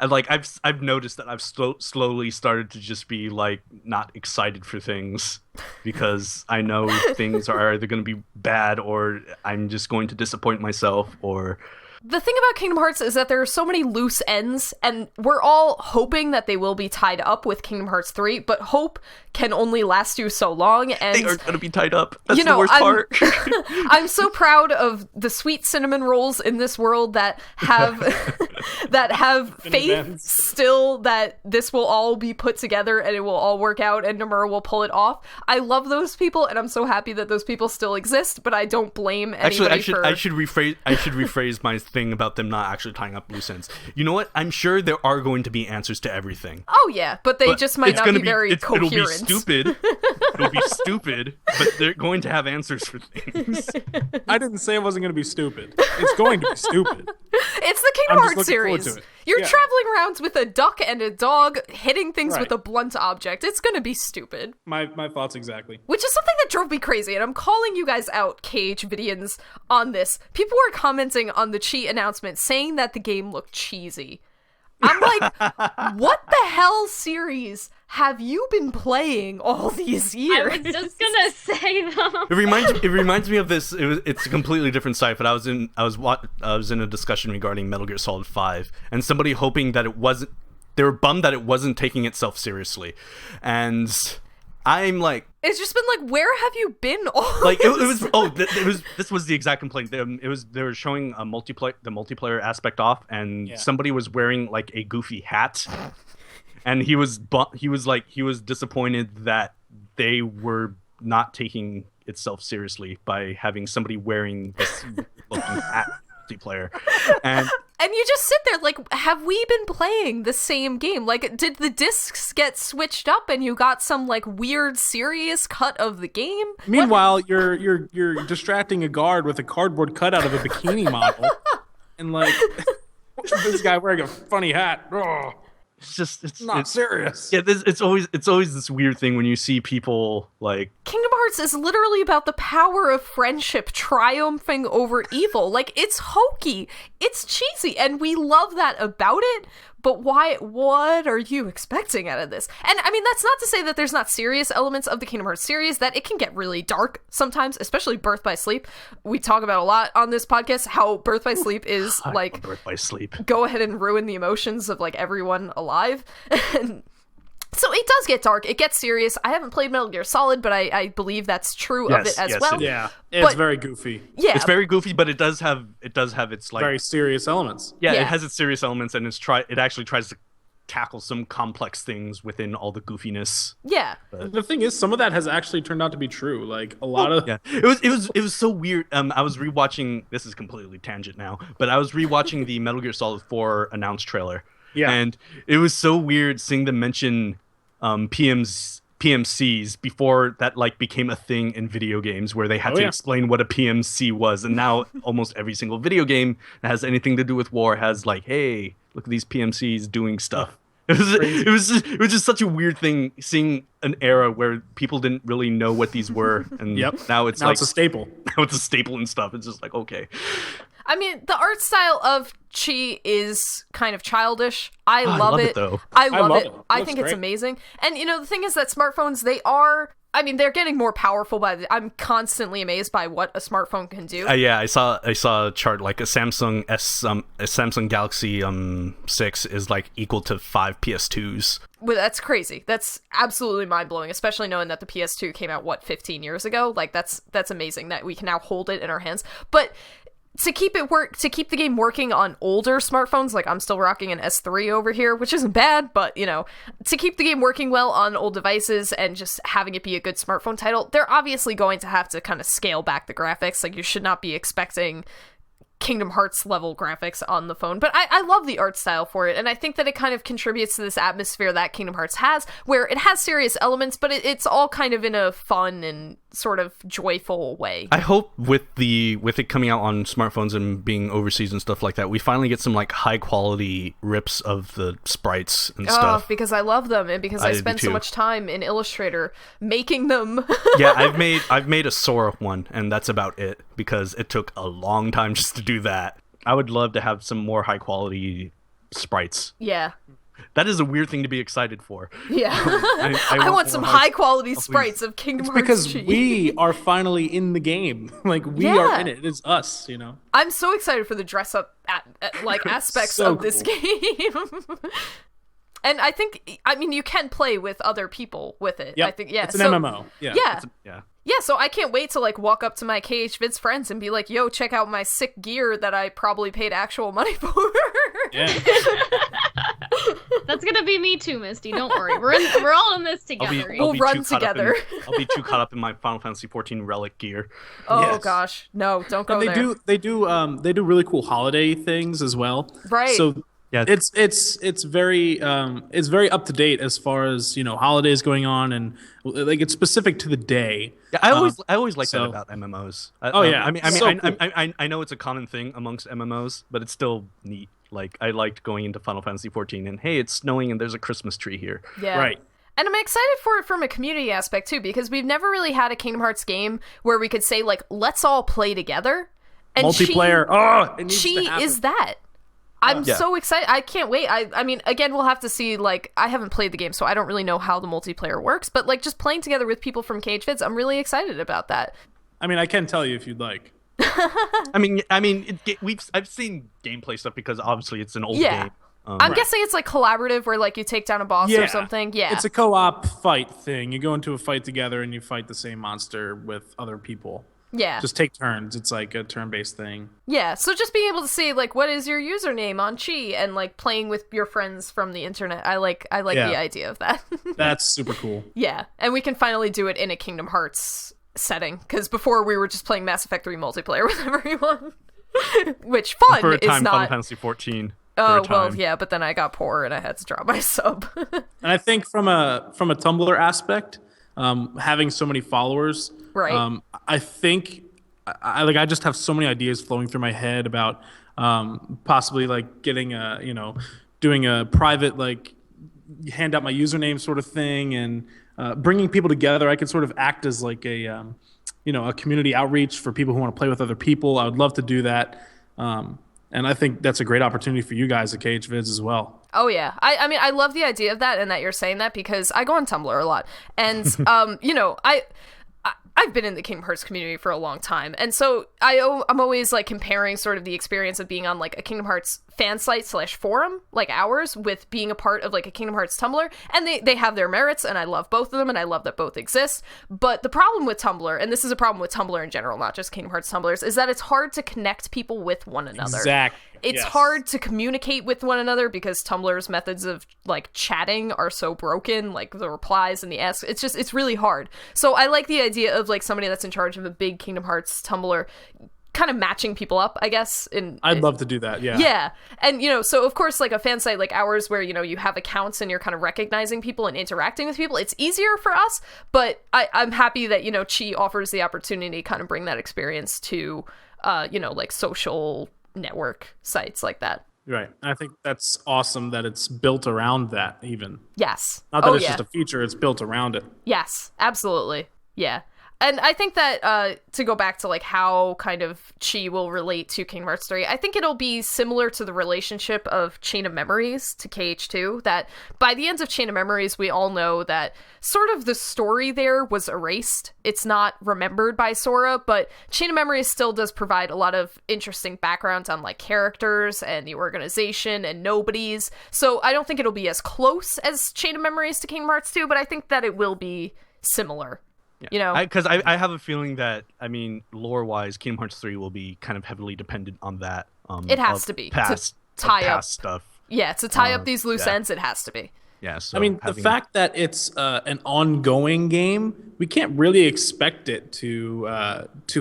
like, I've noticed that I've slowly started to just be like not excited for things because I know things are either going to be bad or I'm just going to disappoint myself or. The thing about Kingdom Hearts is that there are so many loose ends, and we're all hoping that they will be tied up with Kingdom Hearts 3, but hope can only last you so long, and They are going to be tied up. That's the worst part. I'm so proud of the sweet cinnamon rolls in this world that have that have faith events. still that this will all be put together and it will all work out and Nomura will pull it off. I love those people, and I'm so happy that those people still exist, but I don't blame anybody I should rephrase my thing about them not actually tying up loose ends. You know what? I'm sure there are going to be answers to everything. Oh yeah, but they just might it's not gonna be very coherent. It'll be stupid. It'll be stupid, but they're going to have answers for things. I didn't say it wasn't going to be stupid. It's going to be stupid. It's the Kingdom I'm just Hearts looking forward series. to it. You're Yeah. traveling around with a duck and a dog, hitting things Right. with a blunt object. It's gonna be stupid. My thoughts exactly. Which is something that drove me crazy, and I'm calling you guys out, KH-Vidians, on this. People were commenting on the Chi announcement saying that the game looked cheesy. I'm like, what the hell series have you been playing all these I years? was just gonna say them. It reminds me of this. It's a completely different site, but I was in a discussion regarding Metal Gear Solid 5, and somebody hoping that it wasn't. They were bummed that it wasn't taking itself seriously, and I'm like, It's just been like, where have you been all like it this was. Oh, it was. This was the exact complaint. They were showing the multiplayer aspect off, and somebody was wearing like a goofy hat, and he was disappointed that they were not taking itself seriously by having somebody wearing this looking hat multiplayer, And you just sit there like, have we been playing the same game? Like, did the discs get switched up and you got some like weird serious cut of the game? Meanwhile, you're distracting a guard with a cardboard cutout of a bikini model, and like this guy wearing a funny hat. Oh, it's not serious. Yeah, it's always this weird thing when you see people like. Kingdom Hearts is literally about the power of friendship triumphing over evil. Like, it's hokey, it's cheesy, and we love that about it, but what are you expecting out of this? And I mean, that's not to say that there's not serious elements of the Kingdom Hearts series, that it can get really dark sometimes, especially Birth by Sleep. We talk about a lot on this podcast how Birth by Sleep is like, Birth by Sleep. go ahead and ruin the emotions of like everyone alive. And so it does get dark, it gets serious. I haven't played Metal Gear Solid, but I believe that's true of it as well. Yeah, it's But- very goofy. Yeah, It's very goofy, but it does have its like Very serious elements. yeah, Yeah. it has its serious elements, and it actually tries to tackle some complex things within all the goofiness. yeah. The thing is, some of that has actually turned out to be true. Like a lot of Yeah, it was so weird. I was rewatching. This is completely tangent now, but I was rewatching the Metal Gear Solid 4 announced trailer. Yeah. and it was so weird seeing them mention PMCs before that like became a thing in video games where they had to explain what a PMC was, and now almost every single video game that has anything to do with war has like, hey, look at these PMCs doing stuff. It was just such a weird thing seeing an era where people didn't really know what these were, and now it's it's a staple. now it's a staple and stuff. It's just like, okay. I mean, the art style of Chi is kind of childish. I love love it. it, though. I love it. it. I Looks think it's great. amazing. And you know, the thing is that smartphones, they're getting more powerful I'm constantly amazed by what a smartphone can do. Yeah, I saw a chart like a Samsung Galaxy 6 is like equal to 5 PS2s. Well, that's crazy. That's absolutely mind-blowing, especially knowing that the PS2 came out 15 years ago. Like that's amazing that we can now hold it in our hands. But to keep the game working on older smartphones, like I'm still rocking an S3 over here, which isn't bad, but to keep the game working well on old devices and just having it be a good smartphone title, they're obviously going to have to kind of scale back the graphics. Like, you should not be expecting Kingdom Hearts level graphics on the phone, but I love the art style for it, and I think that it kind of contributes to this atmosphere that Kingdom Hearts has, where it has serious elements, but it's all kind of in a fun and sort of joyful way. I hope with it coming out on smartphones and being overseas and stuff like that, we finally get some like high quality rips of the sprites and stuff. Because I love them, and because I spend so much time in Illustrator making them. Yeah, I've made a Sora one, and that's about it, because it took a long time just to do that. I would love to have some more high quality sprites. Yeah. That is a weird thing to be excited for. Yeah. I want some high quality sprites of Kingdom Hearts because G. we are finally in the game. Like, we are in it. It's us, I'm so excited for the dress up aspects so of this game. And I think, you can play with other people with it. Yep. I think, yeah. It's an MMO. Yeah. Yeah, so I can't wait to walk up to my KH-Vids friends and be like, yo, check out my sick gear that I probably paid actual money for. Yeah. That's gonna be me too, Misty. Don't worry. We're all in this together. We'll run together. I'll be too caught up in my Final Fantasy XIV relic gear. Oh gosh, no, don't go there. They do really cool holiday things as well. Right. So yeah, it's very up to date as far as holidays going on, and like it's specific to the day. Yeah, I always like that about MMOs. I know it's a common thing amongst MMOs, but it's still neat. Like, I liked going into Final Fantasy XIV and hey, it's snowing and there's a Christmas tree here. Yeah. Right. And I'm excited for it from a community aspect too, because we've never really had a Kingdom Hearts game where we could say let's all play together. And multiplayer. Chi is that. I'm so excited. I can't wait. I mean, again, we'll have to see. I haven't played the game, so I don't really know how the multiplayer works. But just playing together with people from KH-Vids, I'm really excited about that. I mean, I can tell you if you'd like. I've seen gameplay stuff because obviously it's an old game. I'm guessing it's collaborative, where you take down a boss or something. Yeah, it's a co-op fight thing. You go into a fight together and you fight the same monster with other people. Yeah. Just take turns. It's like a turn-based thing. Yeah, so just being able to say, what is your username on Chi, and, playing with your friends from the internet. I like the idea of that. That's super cool. Yeah, and we can finally do it in a Kingdom Hearts setting, because before we were just playing Mass Effect 3 multiplayer with everyone. Which, fun for a time, is not... Final Fantasy 14. Oh, well, yeah, but then I got poor and I had to drop my sub. And I think from a Tumblr aspect, having so many followers... Right. I think I just have so many ideas flowing through my head about possibly getting doing a private hand out my username sort of thing, and bringing people together. I could sort of act as a community outreach for people who want to play with other people. I would love to do that. And I think that's a great opportunity for you guys at KH-Vids as well. Oh, yeah. I love the idea of that, and that you're saying that, because I go on Tumblr a lot. And, I've been in the Kingdom Hearts community for a long time, and so I'm always comparing sort of the experience of being on a Kingdom Hearts fan site / forum like ours with being a part of a Kingdom Hearts Tumblr, and they have their merits, and I love both of them, and I love that both exist. But the problem with Tumblr, and this is a problem with Tumblr in general, not just Kingdom Hearts Tumblrs, is that it's hard to connect people with one another. Exactly. It's hard to communicate with one another because Tumblr's methods of chatting are so broken, the replies and the asks. It's really hard. So I like the idea of somebody that's in charge of a big Kingdom Hearts Tumblr kind of matching people up, I guess. I'd love to do that, yeah. Yeah. And, so of course, a fan site like ours where, you have accounts and you're kind of recognizing people and interacting with people, it's easier for us, but I'm happy that, Chi offers the opportunity to kind of bring that experience to, social network sites like that. Right. I think that's awesome that it's built around that, even. Yes. Not that it's just a feature, it's built around it. Yes, absolutely. Yeah. And I think that, to go back to, how kind of Chi will relate to Kingdom Hearts 3, I think it'll be similar to the relationship of Chain of Memories to KH2, that by the end of Chain of Memories, we all know that sort of the story there was erased. It's not remembered by Sora, but Chain of Memories still does provide a lot of interesting backgrounds on, characters and the organization and nobodies. So I don't think it'll be as close as Chain of Memories to Kingdom Hearts 2, but I think that it will be similar. You know, because I have a feeling that, I mean, lore-wise, Kingdom Hearts 3 will be kind of heavily dependent on that. It has to be past, to tie up stuff. Yeah, to tie up these loose ends, it has to be. Yeah, so I mean, the fact that it's an ongoing game, we can't really expect it to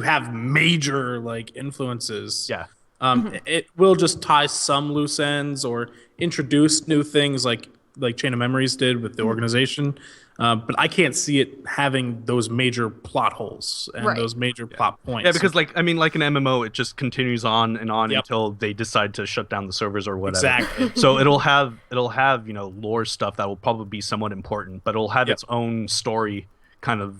have major like influences. Yeah. It will just tie some loose ends or introduce new things like Chain of Memories did with the organization. But I can't see it having those major plot holes and those major plot points. Yeah, because like an MMO, it just continues on and on until they decide to shut down the servers or whatever. Exactly. So it'll have lore stuff that will probably be somewhat important, but it'll have its own story, kind of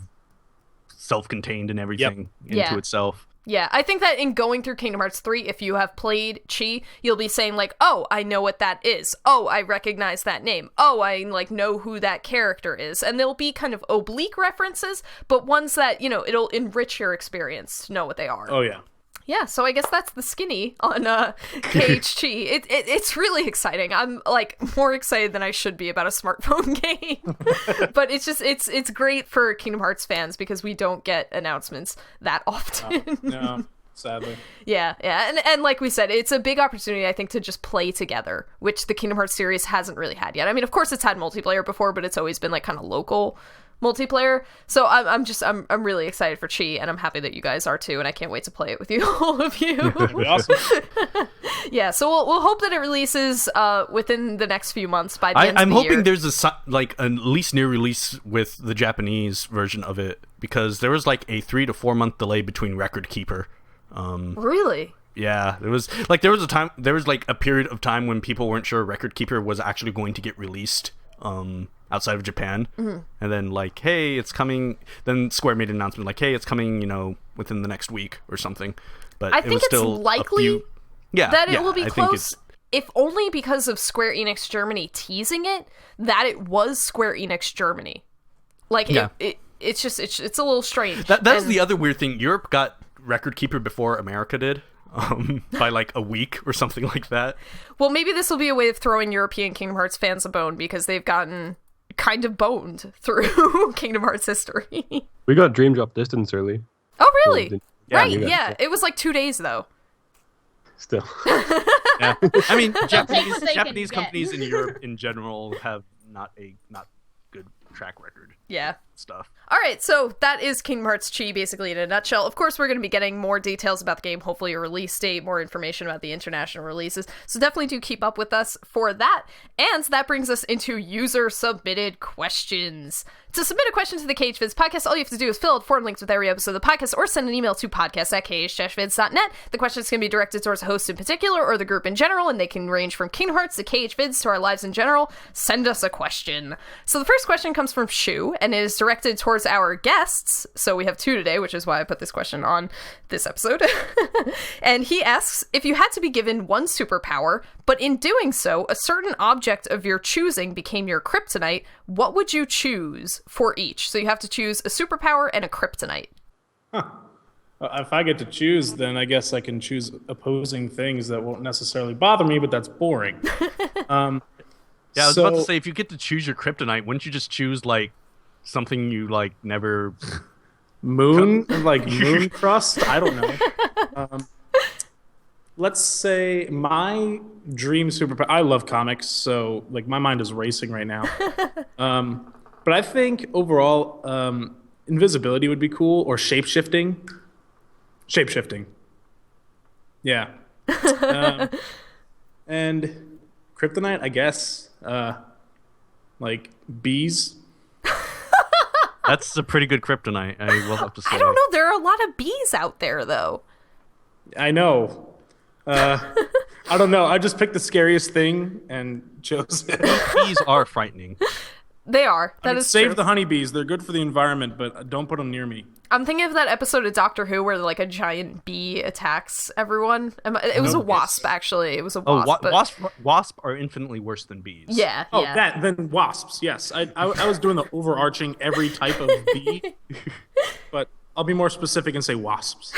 self-contained and everything into itself. Yeah, I think that in going through Kingdom Hearts 3, if you have played Chi, you'll be saying like, oh, I know what that is. Oh, I recognize that name. Oh, I like know who that character is. And there'll be kind of oblique references, but ones that, it'll enrich your experience to know what they are. Oh, yeah. Yeah, so I guess that's the skinny on KH-Chi. It's really exciting. I'm like more excited than I should be about a smartphone game. But it's great for Kingdom Hearts fans because we don't get announcements that often. No, sadly. Yeah. And like we said, it's a big opportunity, I think, to just play together, which the Kingdom Hearts series hasn't really had yet. I mean, of course it's had multiplayer before, but it's always been like kind of local multiplayer. So I'm really excited for Chi, and I'm happy that you guys are too, and I can't wait to play it with you, all of you. That'd be awesome. Yeah, so we'll hope that it releases within the next few months by the end of the year. I'm hoping there's at least near release with the Japanese version of it, because there was like a 3 to 4 month delay between Record Keeper. Really? Yeah, there was a period of time when people weren't sure Record Keeper was actually going to get released outside of Japan. And then like, hey, it's coming. Then Square made an announcement like, hey, it's coming, within the next week or something. But I think it's likely that it will be close, if only because of Square Enix Germany teasing it, that it was Square Enix Germany. Like, it's a little strange. That's the other weird thing. Europe got Record Keeper before America did. By like a week or something like that. Well, maybe this will be a way of throwing European Kingdom Hearts fans a bone, because they've gotten kind of boned through Kingdom Hearts history. We got Dream Drop Distance early. Oh, really? Right, yeah. It was like 2 days, though. Still. Yeah. I mean, take what they Japanese can companies get. in Europe in general have not good track record. Yeah. Stuff. All right, so that is Kingdom Hearts Chi, basically in a nutshell. Of course, we're going to be getting more details about the game, hopefully a release date, more information about the international releases. So definitely do keep up with us for that. And that brings us into user-submitted questions. To submit a question to the KH-Vids podcast, all you have to do is fill out form links with every episode of the podcast, or send an email to podcast@KH-Vids.net. The questions can be directed towards a host in particular or the group in general, and they can range from Kingdom Hearts to KH-Vids to our lives in general. Send us a question. So the first question comes from Shu, and is directed towards our guests. So we have 2 today, which is why I put this question on this episode. And he asks, if you had to be given one superpower, but in doing so, a certain object of your choosing became your kryptonite, what would you choose for each? So you have to choose a superpower and a kryptonite. If I get to choose, then I guess I can choose opposing things that won't necessarily bother me, but that's boring. Yeah, I was about to say, if you get to choose your kryptonite, wouldn't you just choose like something you like never moon crust? I don't know. Let's say my dream superpower. I love comics, so like my mind is racing right now. But I think overall, invisibility would be cool, or shapeshifting. Shapeshifting. Yeah. And kryptonite, I guess. Like bees. That's a pretty good kryptonite, I will have to say. I don't know. There are a lot of bees out there, though. I know. I don't know. I just picked the scariest thing and chose it. Bees are frightening. They are. That is save true. the honeybees. They're good for the environment, but don't put them near me. I'm thinking of that episode of Doctor Who where like a giant bee attacks everyone. It was a wasp, actually. It was a wasp. Wasp are infinitely worse than bees. Yeah. Oh, yeah. then wasps. Yes, I was doing the overarching every type of bee, but I'll be more specific and say wasps.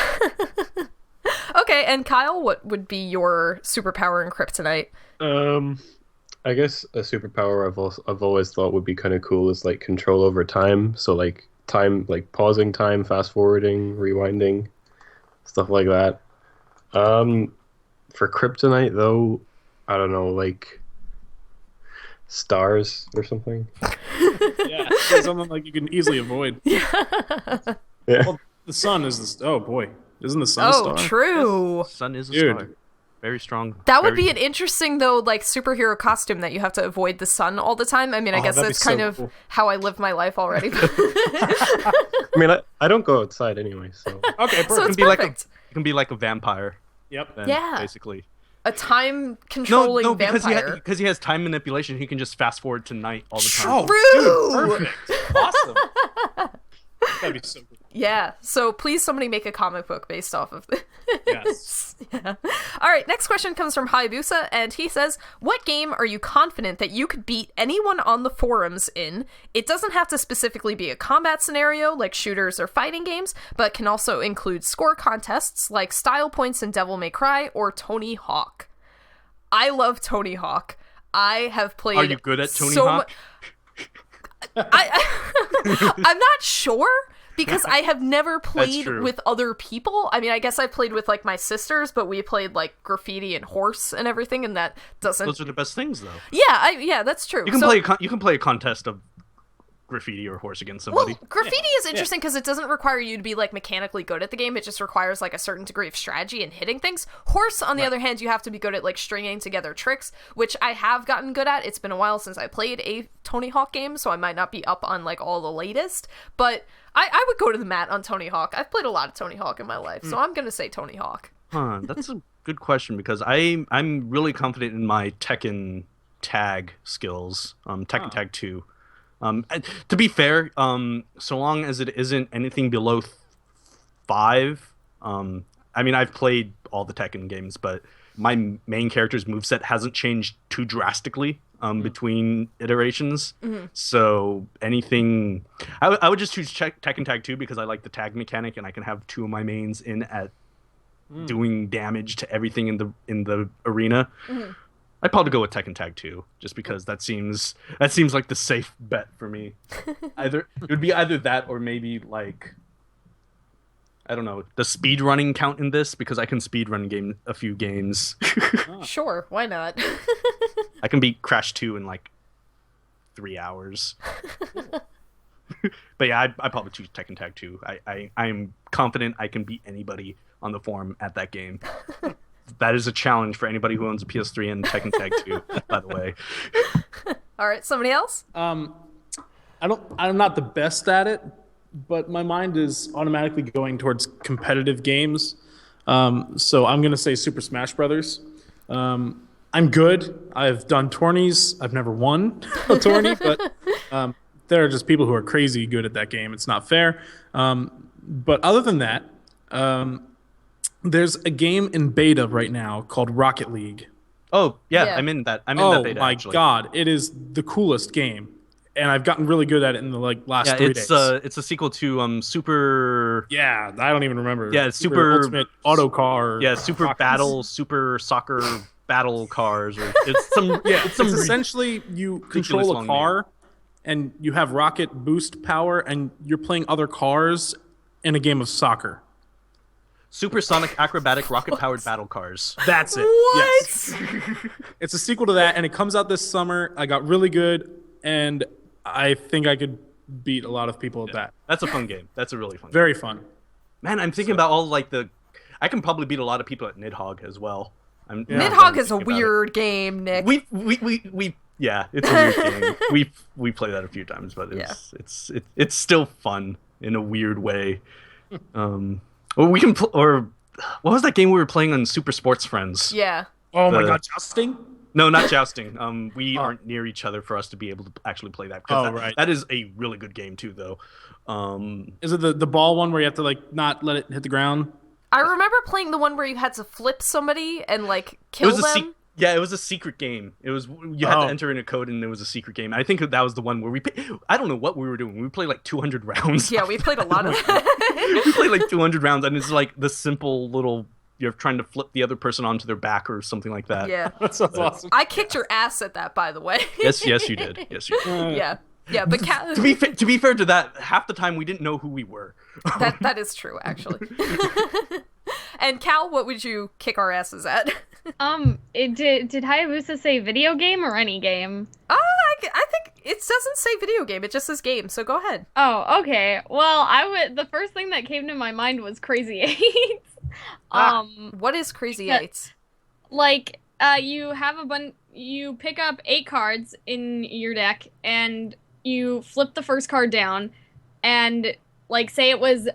Okay, and Kyle, what would be your superpower in kryptonite? I guess a superpower I've always thought would be kind of cool is like control over time. So like time, like pausing time, fast forwarding, rewinding, stuff like that. For kryptonite though, I don't know, like stars or something. Yeah, it's something like you can easily avoid. Yeah. Well, the sun is the. Oh boy, isn't the sun a Oh, star? true. Sun is a Dude. star. Very strong. That would very- be an interesting, though, like, superhero costume that you have to avoid the sun all the time. I mean, I Oh, guess that'd be that's kind so of cool. how I live my life already. I mean, I don't go outside anyway, so Okay, So perfect. it's be like a- perfect. You can be like a vampire. Yep. Then, Yeah. Basically. A time-controlling No, because vampire. because he has time manipulation. He can just fast forward to night all the time. Oh, True! dude, perfect. Awesome. That'd be so good. Yeah, so please somebody make a comic book based off of this. Yes. Yeah. All right, next question comes from Hayabusa, and he says, what game are you confident that you could beat anyone on the forums in? It doesn't have to specifically be a combat scenario like shooters or fighting games, but can also include score contests like Style Points in Devil May Cry or Tony Hawk. I love Tony Hawk. I have played. Are you good at Tony so Hawk? I'm not sure because I have never played true. with other people. I mean, I guess I played with like my sisters, but we played like graffiti and horse and everything, and that doesn't. Those are the best things, though. Yeah, that's true. You can So- play. You can play a contest of graffiti or horse against somebody. Well, graffiti is interesting because it doesn't require you to be like mechanically good at the game. It just requires like a certain degree of strategy and hitting things. Horse, on the other hand, you have to be good at like stringing together tricks, which I have gotten good at. It's been a while since I played a Tony Hawk game, so I might not be up on like all the latest. But I would go to the mat on Tony Hawk. I've played a lot of Tony Hawk in my life, so I'm gonna say Tony Hawk. That's a good question because I'm really confident in my Tekken tag skills. Tekken Tag 2. To be fair, so long as it isn't anything below 5, I mean, I've played all the Tekken games, but my main character's moveset hasn't changed too drastically between iterations. So anything, I would just choose Tekken Tag 2 because I like the tag mechanic and I can have 2 of my mains in at doing damage to everything in the arena. I'd probably go with Tekken Tag 2 just because that seems like the safe bet for me. It would be either that or maybe like, I don't know, the speed running count in this because I can speed run a few games. Sure, why not? I can beat Crash 2 in like 3 hours. But yeah, I probably choose Tekken Tag 2. I am confident I can beat anybody on the forum at that game. That is a challenge for anybody who owns a PS3 and Tekken Tag 2, by the way. All right, somebody else? I'm not the best at it, but my mind is automatically going towards competitive games. So I'm gonna say Super Smash Brothers. I'm good. I've done tourneys. I've never won a tourney, but there are just people who are crazy good at that game. It's not fair. But other than that, there's a game in beta right now called Rocket League. Oh, yeah, Yeah. I'm in that. I'm in that beta, my actually. god, it is the coolest game, and I've gotten really good at it in the last Yeah, 3 days. it's a sequel to Super. Yeah, I don't even remember. Yeah, it's Super Ultimate Auto Car. Yeah, Super Rockets. Battle, Super Soccer Battle Cars, or it's some Yeah, it's some it's essentially you control long a car, and you have rocket boost power, and you're playing other cars in a game of soccer. supersonic acrobatic rocket powered battle cars. That's it. What? Yes. It's a sequel to that, and it comes out this summer. I got really good, and I think I could beat a lot of people at that. That's a fun game. That's a really fun game. Very fun. Man, I'm thinking about all like I can probably beat a lot of people at Nidhogg as well. Nidhogg is a weird game, Nick. We yeah, it's a weird game. We played that a few times, but it's still fun in a weird way. Or we can or what was that game we were playing on Super Sports Friends? Yeah. Oh my The- god, jousting? No, not jousting. We aren't near each other for us to be able to actually play that. Oh, right. That is a really good game too, though. Is it the ball one where you have to like not let it hit the ground? I remember playing the one where you had to flip somebody and like It kill was them. it was a secret game. It was you had to enter in a code, and it was a secret game. I think that was the one where I don't know what we were doing. We played like 200 rounds. Yeah, we played a lot of that. We played like 200 rounds, and it's like the simple little. You're trying to flip the other person onto their back or something like that. Yeah. That sounds awesome. I kicked your ass at that, by the way. Yes, you did. Yes, you did. Yeah. Yeah, but to be fair to that, half the time we didn't know who we were. that is true, actually. And Cal, what would you kick our asses at? Did Hayabusa say video game or any game? I think it doesn't say video game, it just says game, so go ahead. Oh, okay. Well, the first thing that came to my mind was Crazy Eights. What is Crazy Eights? Like, you have you pick up 8 cards in your deck, and you flip the first card down, and like, say it was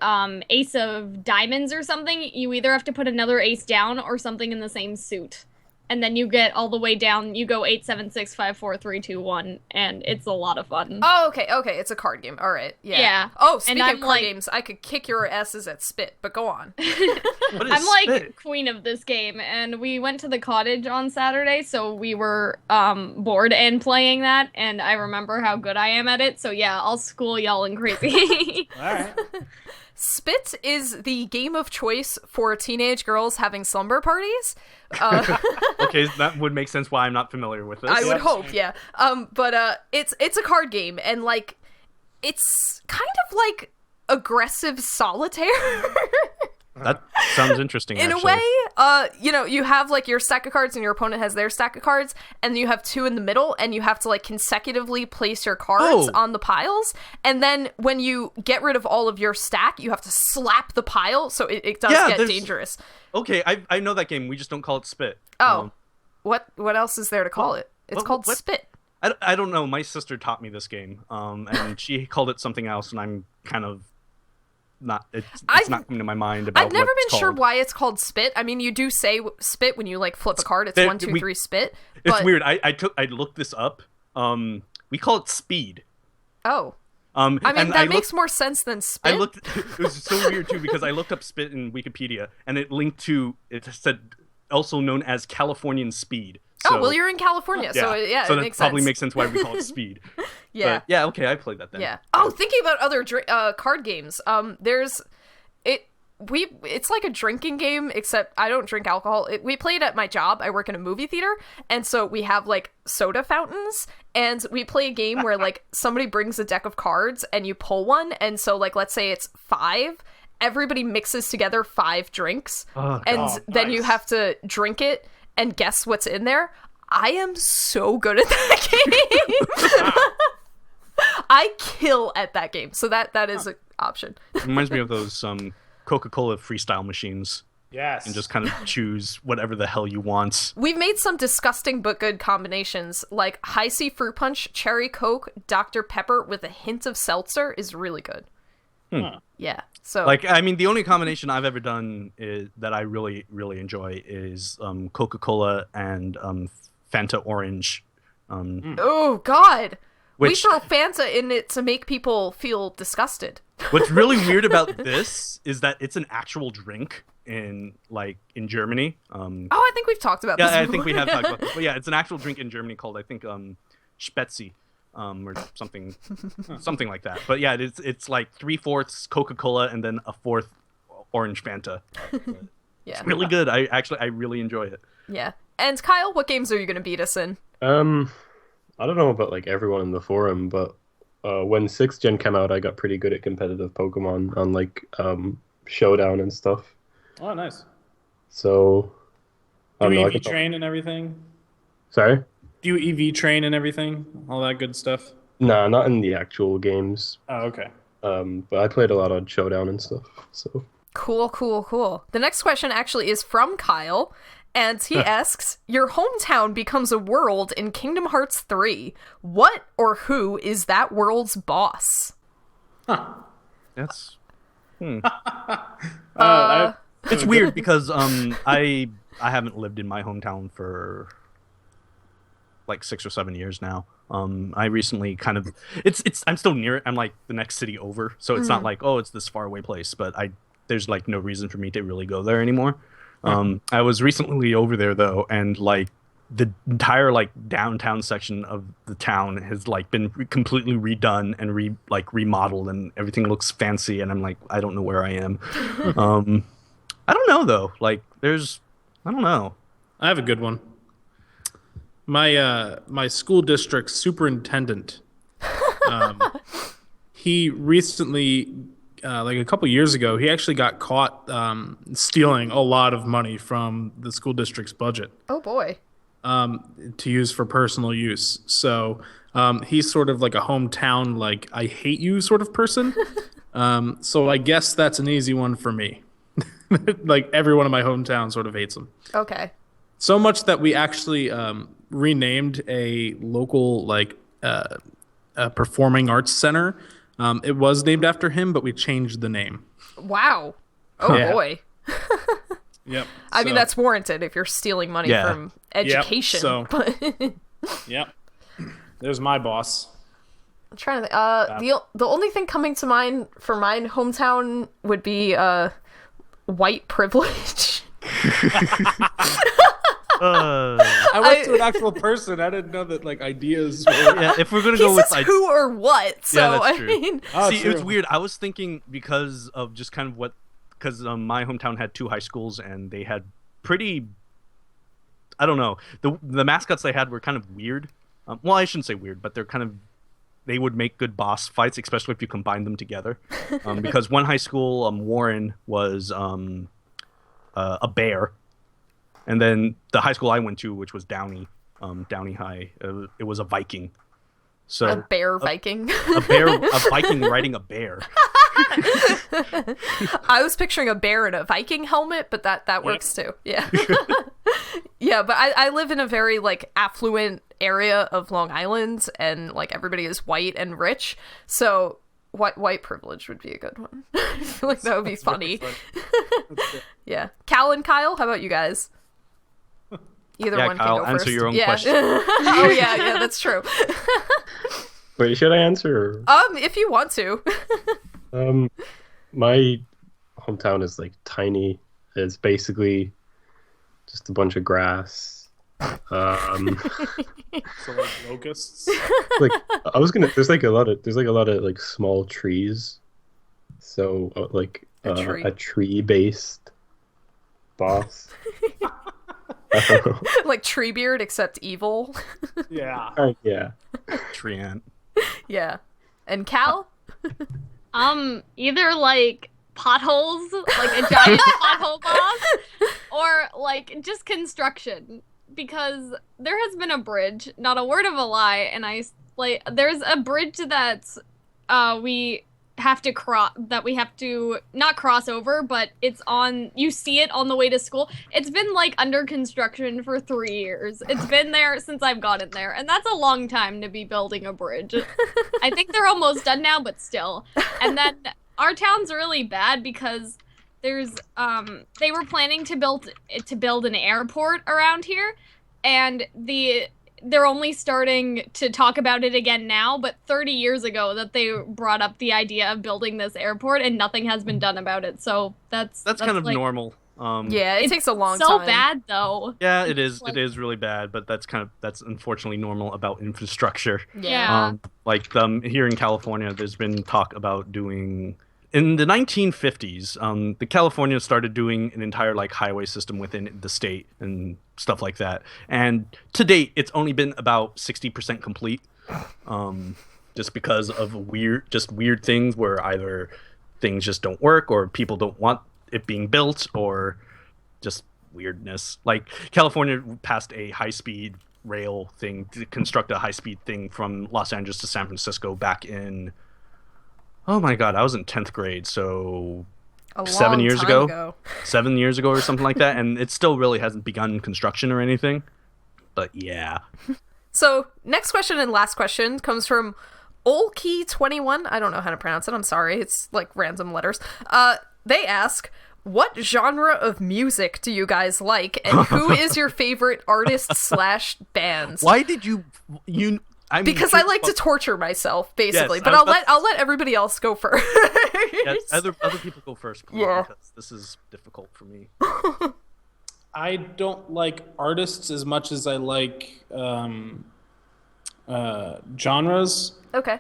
Ace of Diamonds or something, you either have to put another ace down or something in the same suit. And then you get all the way down, you go 8, 7, 6, 5, 4, 3, 2, 1, and it's a lot of fun. Oh, okay, it's a card game. All right, yeah. Yeah. Oh, speaking of card games, I could kick your asses at Spit, but go on. I'm like queen of this game, and we went to the cottage on Saturday, so we were bored and playing that, and I remember how good I am at it, so yeah, I'll school y'all in Crazy. All right. Spit is the game of choice for teenage girls having slumber parties. Okay, that would make sense why I'm not familiar with this. I would hope, yeah. But it's a card game, and like it's kind of like aggressive solitaire. That sounds interesting. In actually. a way, you have like your stack of cards and your opponent has their stack of cards, and you have 2 in the middle, and you have to like consecutively place your cards on the piles, and then when you get rid of all of your stack, you have to slap the pile, so it does get dangerous. Okay, I know that game. We just don't call it Spit. Oh, what else is there to call it? It's called Spit. I don't know. My sister taught me this game, and she called it something else, and I'm kind of not. It's not coming to my mind about. I've never been sure why it's called Spit. I mean, you do say Spit when you like flip a card. It's 1, 2, 3 Spit. It's weird. I looked this up. We call it Speed. Oh. I mean, that makes more sense than Spit. It was so weird too because I looked up Spit in Wikipedia and it linked to, it said also known as Californian Speed. So, oh, well, you're in California, so it makes sense. So that probably makes sense why we call it Speed. Yeah. But, yeah, okay, I played that then. Yeah. Oh, thinking about other card games, it's like a drinking game, except I don't drink alcohol. We played at my job. I work in a movie theater, and so we have like soda fountains, and we play a game where like somebody brings a deck of cards and you pull one, and so like let's say it's 5, everybody mixes together 5 drinks, then you have to drink it and guess what's in there. I am so good at that game. I kill at that game, so that is an option. It reminds me of those Coca-Cola freestyle machines. Yes. And just kind of choose whatever the hell you want. We've made some disgusting but good combinations, like High C Fruit Punch, Cherry Coke, Dr. Pepper with a hint of seltzer is really good. Yeah. So like, I mean, the only combination I've ever done that I really, really enjoy is Coca-Cola and Fanta Orange. Oh, God. We throw Fanta in it to make people feel disgusted. What's really weird about this is that it's an actual drink in Germany. I think we've talked about this before. Yeah, I think we have talked about this. But yeah, it's an actual drink in Germany called, I think, Spezi. Or something like that. But yeah, it's like 3/4 Coca-Cola and then a 1/4 orange Fanta. Yeah, it's really good. I really enjoy it. Yeah. And Kyle, what games are you going to beat us in? I don't know about like everyone in the forum, but when 6th Gen came out, I got pretty good at competitive Pokemon on like Showdown and stuff. Oh, nice. So Do you EV train and everything? Sorry? Do you EV train and everything? All that good stuff? Nah, not in the actual games. Oh, okay. But I played a lot on Showdown and stuff. So Cool. The next question actually is from Kyle, and he asks, your hometown becomes a world in Kingdom Hearts 3. What or who is that world's boss? That's It's weird because I haven't lived in my hometown for like 6 or 7 years now. I recently kind of I'm still near it. I'm like the next city over, so it's not like, oh, it's this far away place, but there's like no reason for me to really go there anymore. I was recently over there though, and like the entire like downtown section of the town has like been completely redone and remodeled, and everything looks fancy, and I'm like, I don't know where I am. I don't know though. Like I don't know. I have a good one. My school district superintendent He recently, like a couple years ago, he actually got caught stealing a lot of money from the school district's budget. Oh boy. To use for personal use. So he's sort of like a hometown, like, I hate you sort of person. So I guess that's an easy one for me. Like, everyone in my hometown sort of hates him. Okay. So much that we actually renamed a local, like, performing arts center. It was named after him, but we changed the name. Wow. Oh boy. Yep. I mean, that's warranted if you're stealing money from education. Yep. Yep. There's my boss. I'm trying to think. The only thing coming to mind for my hometown would be white privilege. I went to an actual person. I didn't know that, like, ideas were... Yeah, if we're gonna go with who or what, so yeah, that's true. I mean, See, it was weird. I was thinking because of just kind of because my hometown had 2 high schools and they had pretty, I don't know, the mascots they had were kind of weird. Well, I shouldn't say weird, but they would make good boss fights, especially if you combine them together. Because one high school, Warren, was a bear. And then the high school I went to, which was Downey High, it was a Viking. So a bear Viking. a Viking riding a bear. I was picturing a bear in a Viking helmet, but that works too. Yeah. Yeah, but I live in a very, like, affluent area of Long Island, and, like, everybody is white and rich, so white privilege would be a good one. I feel like that would be funny. Yeah. Cal and Kyle, how about you guys? Either one Kyle, can go answer first. your own question. Oh yeah, that's true. Wait, should I answer? If you want to. My hometown is, like, tiny. It's basically just a bunch of grass. So, like, locusts? Like, there's a lot of like small trees. So a tree-based boss. I don't know. Like Treebeard, except evil. Yeah. Yeah. Tree ant. Yeah. And Cal? Either, like, potholes, like a giant pothole boss, or, like, just construction. Because there has been a bridge, not a word of a lie, and there's a bridge that's we have to not cross over, but you see it on the way to school. It's been, like, under construction for 3 years. It's been there since I've gotten there, and that's a long time to be building a bridge. I think they're almost done now, but still. And then our town's really bad because there's they were planning to build an airport around here, and they're only starting to talk about it again now, but 30 years ago that they brought up the idea of building this airport, and nothing has been done about it. So that's kind of, like, normal. Yeah, it takes a long time. So bad though. Yeah, it is. It is really bad, but that's unfortunately normal about infrastructure. Yeah. Here in California, there's been talk about doing. In the 1950s, the California started doing an entire, like, highway system within the state and stuff like that. And to date, it's only been about 60% complete, just because of weird things where either things just don't work or people don't want it being built or just weirdness. Like, California passed a high-speed rail thing to construct a high-speed thing from Los Angeles to San Francisco back in... Oh my god, I was in 10th grade, so 7 years ago. 7 years ago or something like that, and it still really hasn't begun construction or anything. But yeah. So, next question and last question comes from Olkey21. I don't know how to pronounce it, I'm sorry. It's like random letters. They ask, what genre of music do you guys like, and who is your favorite artist/bands? Why did you I mean, because I like to torture myself, basically. Yes, but I'll let everybody else go first. Yes, other people go first, please, because this is difficult for me. I don't like artists as much as I like genres. Okay.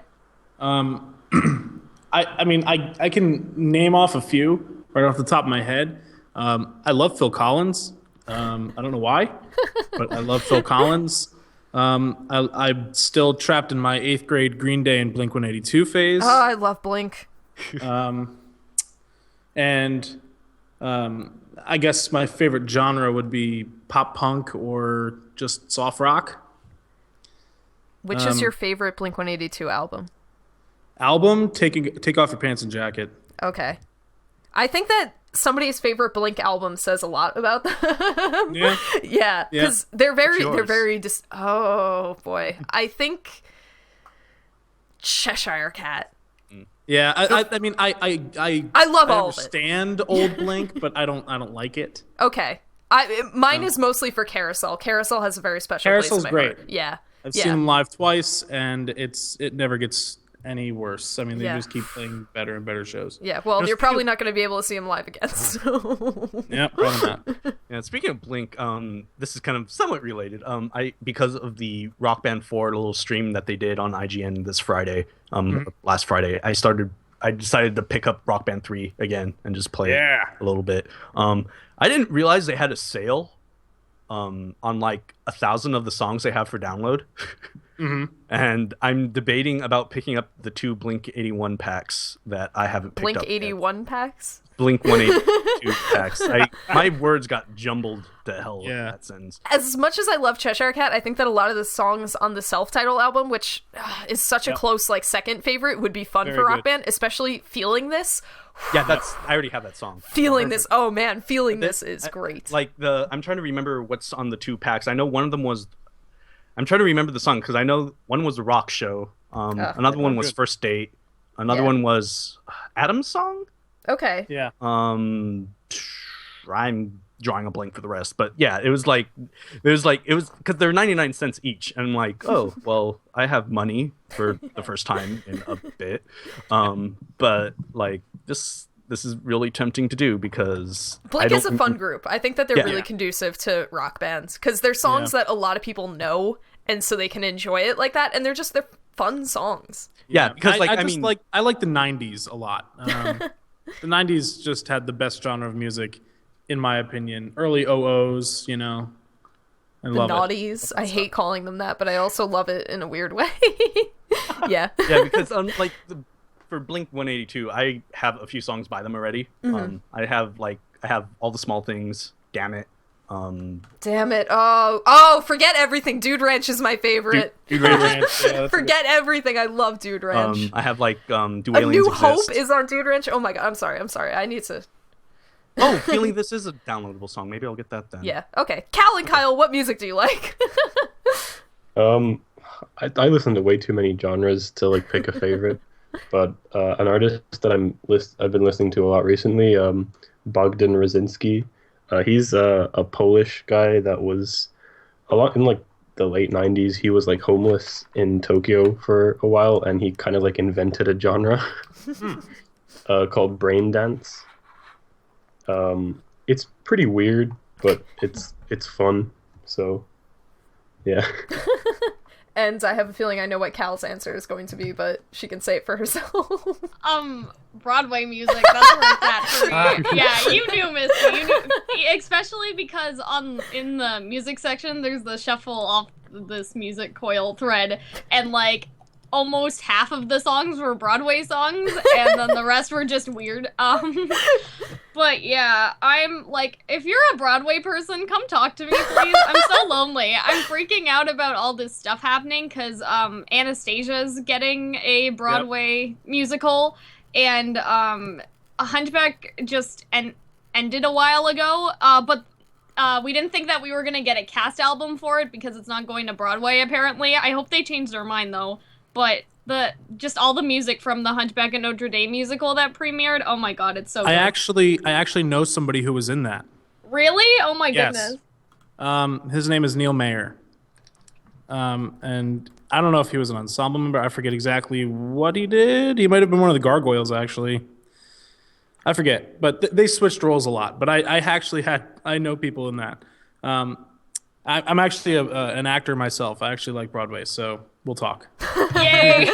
I mean, I can name off a few right off the top of my head. I love Phil Collins. I don't know why, but I love Phil Collins. I'm still trapped in my 8th grade Green Day and Blink-182 phase. Oh, I love Blink. And I guess my favorite genre would be pop punk or just soft rock. Which is your favorite Blink-182 album? Album, Take Off Your Pants and Jacket. Okay. I think that somebody's favorite Blink album says a lot about them. Yeah. Yeah, because they're yours? very oh boy. I think Cheshire Cat. Yeah, I mean, I love all of it. understand old Blink, but I don't like it. Okay. Mine is mostly for Carousel. Carousel has a very special Carousel's place in my great. heart. Yeah. I've seen them live twice, and it never gets any worse. I mean, they Yeah. just keep playing better and better shows. Yeah, well, Just you're probably not going to be able to see him live again. So. Yeah, probably not. Yeah, speaking of Blink, this is kind of somewhat related. Because of the Rock Band 4 little stream that they did on IGN this Friday, last Friday, I decided to pick up Rock Band 3 again and just play it a little bit. I didn't realize they had a sale on like 1,000 of the songs they have for download. And I'm debating about picking up the 2 Blink 81 packs that I haven't picked Blink up yet. 81 packs? Blink 182 packs. My words got jumbled to hell in that sentence. As much as I love Cheshire Cat, I think that a lot of the songs on the self-titled album, which is such a close like second favorite, would be fun for Rock Band, especially Feeling This. Yeah, I already have that song. Feeling This. Oh man, Feeling This is great. I'm trying to remember what's on the 2 packs. I know one of them was. I'm trying to remember the song because I know one was The Rock Show. Another one was First Date. Another one was Adam's song. Okay. Yeah. I'm drawing a blank for the rest, but yeah, it was because they're 99 cents each, and I'm like, oh well, I have money for the first time in a bit, but like this is really tempting to do because Blink is a fun group. I think that they're really conducive to rock bands because they're songs that a lot of people know, and so they can enjoy it like that, and they're fun songs. Yeah, because I like the 90s a lot. The 90s just had the best genre of music, in my opinion. Early OOs, you know. I love Naughties. I hate calling them that, but I also love it in a weird way. Yeah. Yeah, because for Blink 182, I have a few songs by them already. I have All the Small Things, Damn It. Damn it. Oh, Forget Everything. Dude Ranch is my favorite. Dude Ranch. Forget Everything. I love Dude Ranch. I have Do A Aliens New Exist? Hope is on Dude Ranch. Oh my god, I'm sorry. I need to. Oh, Feeling This is a downloadable song. Maybe I'll get that then. Yeah. Okay. Cal and Kyle, what music do you like? I listen to way too many genres to like pick a favorite, but an artist that I've been listening to a lot recently, Bogdan Rosinski. He's a Polish guy that was a lot in like the late 90s. He was like homeless in Tokyo for a while, and he kind of like invented a genre called brain dance. It's pretty weird, but it's fun. So, yeah. And I have a feeling I know what Cal's answer is going to be, but she can say it for herself. Broadway music, that's where it's at for me. Yeah, you knew, Misty. You knew, especially because in the music section, there's the shuffle off this music coil thread, and like almost half of the songs were Broadway songs, and then the rest were just weird. But yeah, I'm like, if you're a Broadway person, come talk to me, please. I'm so lonely. I'm freaking out about all this stuff happening because Anastasia's getting a Broadway musical, and Hunchback just ended a while ago. But we didn't think that we were gonna get a cast album for it because it's not going to Broadway. Apparently, I hope they changed their mind though. But just all the music from the Hunchback of Notre Dame musical that premiered, oh my god, it's so good. I actually know somebody who was in that. Really? Oh my goodness. His name is Neil Mayer. And I don't know if he was an ensemble member. I forget exactly what he did. He might have been one of the Gargoyles, actually. I forget. But they switched roles a lot. But I know people in that. I'm actually an actor myself. I actually like Broadway, so we'll talk. Yay!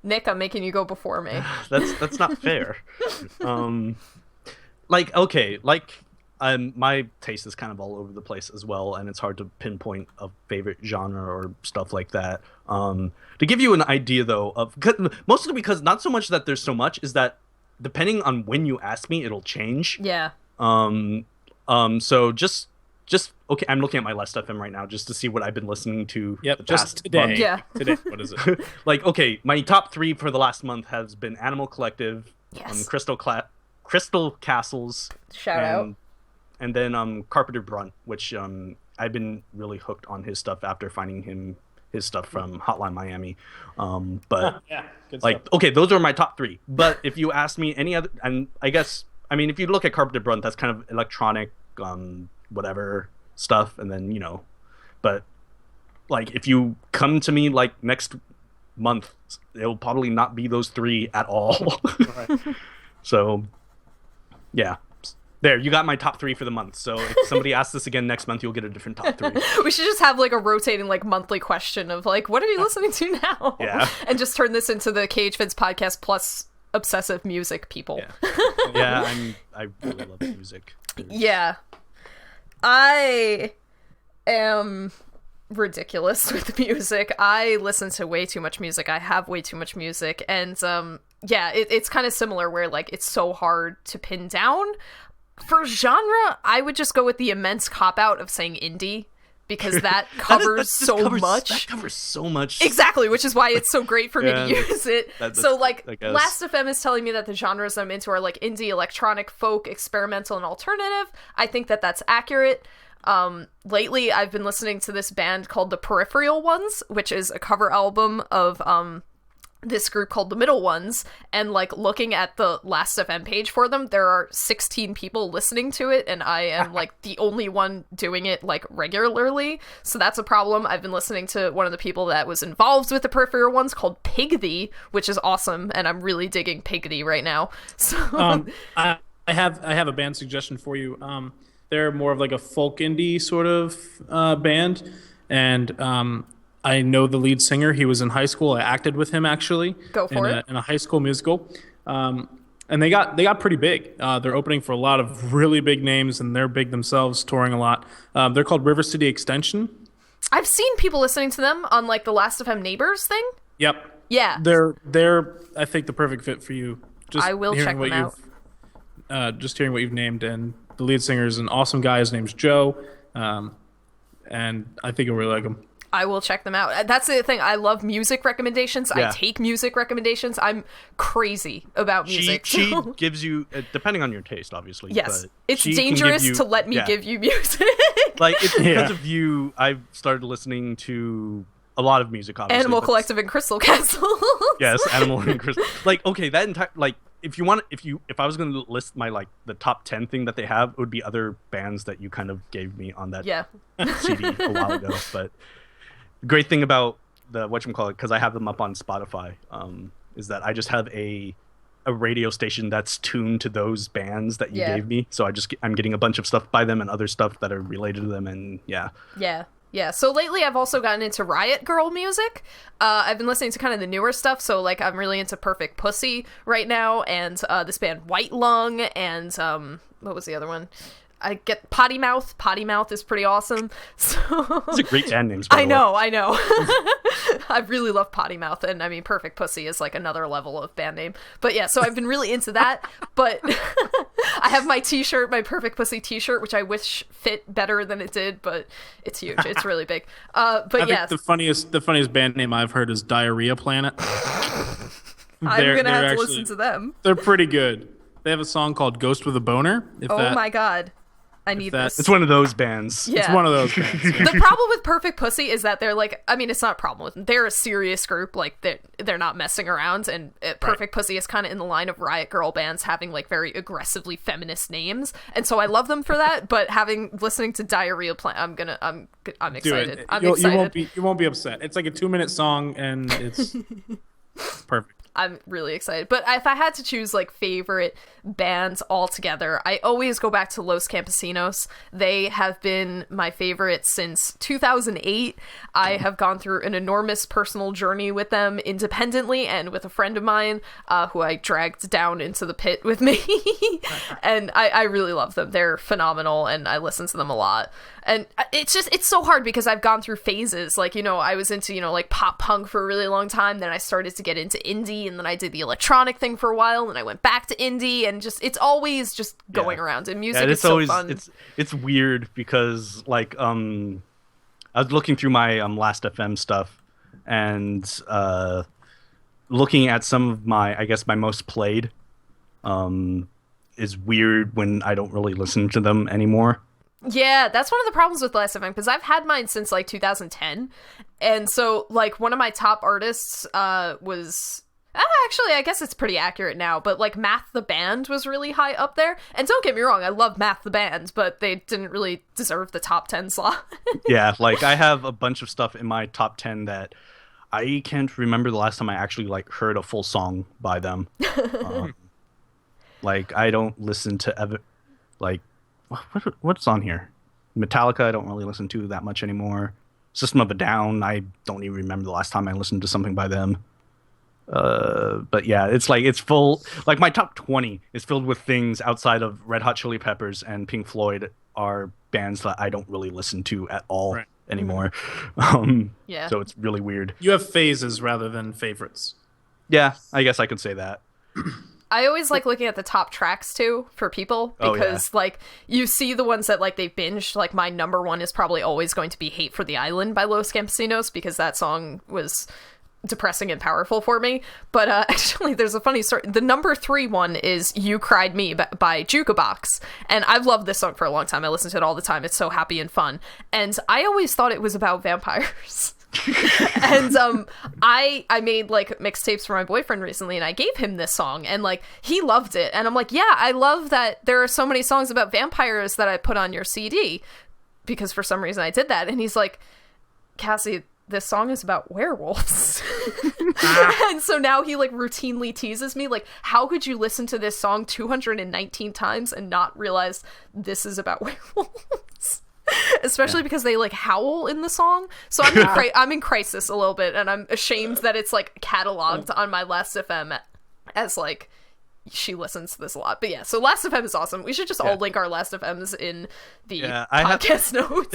Nick, I'm making you go before me. That's not fair. my taste is kind of all over the place as well, and it's hard to pinpoint a favorite genre or stuff like that. To give you an idea, though, mostly because not so much that there's so much, is that depending on when you ask me, it'll change. Yeah. So just okay. I'm looking at my Last FM right now just to see what I've been listening to. Yep, just today. Month. Yeah. Today. What is it? Like, okay, my top 3 for the last month has been Animal Collective, Yes. Crystal Castles, Shout out. and then Carpenter Brunt, which I've been really hooked on his stuff after finding his stuff from Hotline Miami. But Yeah, good like, stuff. okay, those are my top 3. But if you ask me any other, and I guess, I mean, if you look at Carpenter Brunt, that's kind of electronic, whatever stuff, and then, but like, if you come to me like next month, it'll probably not be those 3 at all. Right. So, yeah. There, you got my top 3 for the month. So if somebody asks this again next month, you'll get a different top 3. We should just have like a rotating like monthly question of like, what are you listening to now? Yeah. And just turn this into the KH-Vids podcast plus obsessive music people. Yeah, I really love music. Yeah. I am ridiculous with music. I listen to way too much music. I have way too much music. And yeah, it's kind of similar where like it's so hard to pin down. For genre, I would just go with the immense cop-out of saying indie, because that covers so much. That covers so much. Exactly, which is why it's so great for me to use it. So, like, I guess. Last FM is telling me that the genres I'm into are, like, indie, electronic, folk, experimental, and alternative. I think that that's accurate. Lately, I've been listening to this band called The Peripheral Ones, which is a cover album of, this group called The Middle Ones, and like looking at the Last FM page for them, there are 16 people listening to it, and I am like the only one doing it like regularly, so that's a problem. I've been listening to one of the people that was involved with The Peripheral Ones called Pigthee, which is awesome, and I'm really digging Pigthee right now. So I have a band suggestion for you. They're more of like a folk indie sort of band, and I know the lead singer. He was in high school. I acted with him actually. Go for it. In a high school musical, and they got pretty big. They're opening for a lot of really big names, and they're big themselves, touring a lot. They're called River City Extension. I've seen people listening to them on like the Last FM Neighbors thing. Yep. Yeah. They're I think the perfect fit for you. Just I will check them out. Just hearing what you've named, and the lead singer is an awesome guy. His name's Joe, and I think you'll really like him. I will check them out. That's the thing. I love music recommendations. Yeah. I take music recommendations. I'm crazy about music. She gives you, depending on your taste, obviously. Yes. but It's she can dangerous give you- to let me yeah. give you music. Like, it's because Yeah. of you, I've started listening to a lot of music, obviously. Animal but- Collective and Crystal Castle. Yes, Animal and Crystal. Like, okay, that entire, like, if I was going to list my, like, the top 10 thing that they have, it would be other bands that you kind of gave me on that Yeah. CD a while ago. But the great thing about the whatchamacallit, because I have them up on Spotify, is that I just have a radio station that's tuned to those bands that you Yeah. gave me. So I'm getting a bunch of stuff by them and other stuff that are related to them, and yeah. Yeah. So lately I've also gotten into Riot Girl music. I've been listening to kind of the newer stuff. So like I'm really into Perfect Pussy right now, and this band White Lung, and what was the other one? I get Potty Mouth. Potty Mouth is pretty awesome. So Those are great band names, by the way. I know. I really love Potty Mouth, and I mean Perfect Pussy is like another level of band name. But yeah, so I've been really into that. But I have my t-shirt, my Perfect Pussy t-shirt, which I wish fit better than it did, but it's huge. It's really big. But I yeah, think the funniest band name I've heard is Diarrhea Planet. I'm gonna have to actually- listen to them. They're pretty good. They have a song called "Ghost with a Boner." My god, I need this. It's one of those bands. Yeah. It's one of those bands. Yeah. The problem with Perfect Pussy is that they're like, I mean, it's not a problem with them. They're a serious group. Like they're not messing around. And Perfect Pussy is kind of in the line of Riot Girl bands having like very aggressively feminist names. And so I love them for that. But listening to Diarrhea Plant, I'm Do excited. it. I'm excited. You won't be upset. It's like a 2-minute song, and it's perfect. I'm really excited. But if I had to choose like favorite bands altogether, I always go back to Los Campesinos. They have been my favorite since 2008. I have gone through an enormous personal journey with them independently and with a friend of mine who I dragged down into the pit with me. And I really love them. They're phenomenal, and I listen to them a lot. And it's so hard because I've gone through phases. Like, I was into, like pop punk for a really long time. Then I started to get into indie, and then I did the electronic thing for a while, and I went back to indie, and it's always just going around. And music is so fun. It's weird because like I was looking through my Last FM stuff and looking at some of my, I guess, my most played is weird when I don't really listen to them anymore. Yeah, that's one of the problems with Last FM, because I've had mine since like 2010, and so like one of my top artists was actually, I guess it's pretty accurate now, but like Math the Band was really high up there. And don't get me wrong, I love Math the Band, but they didn't really deserve the top 10 slot. Yeah, like I have a bunch of stuff in my top 10 that I can't remember the last time I actually like heard a full song by them. Like I don't listen to what's on here? Metallica I don't really listen to that much anymore. System of a Down, I don't even remember the last time I listened to something by them. But yeah, it's full, like my top 20 is filled with things outside of Red Hot Chili Peppers and Pink Floyd are bands that I don't really listen to at all anymore. Yeah. So it's really weird. You have phases rather than favorites. Yeah, I guess I could say that. I always like looking at the top tracks too for people, because like you see the ones that like they've binged. Like my number one is probably always going to be Hate for the Island by Los Campesinos, because that song was depressing and powerful for me. But actually there's a funny story. The number 3 one is You Cried Me by Jukebox, and I've loved this song for a long time. I listen to it all the time. It's so happy and fun, and I always thought it was about vampires. And I made like mixtapes for my boyfriend recently, and I gave him this song, and like he loved it, and I'm like, yeah, I love that there are so many songs about vampires that I put on your CD, because for some reason I did that. And he's like, Cassie, this song is about werewolves. And so now he like routinely teases me like, how could you listen to this song 219 times and not realize this is about werewolves? Especially because they like howl in the song. So I'm in crisis a little bit, and I'm ashamed that it's like cataloged on my Last FM as like she listens to this a lot. But yeah, so Last FM is awesome. We should just all link our Last FMs in the podcast notes.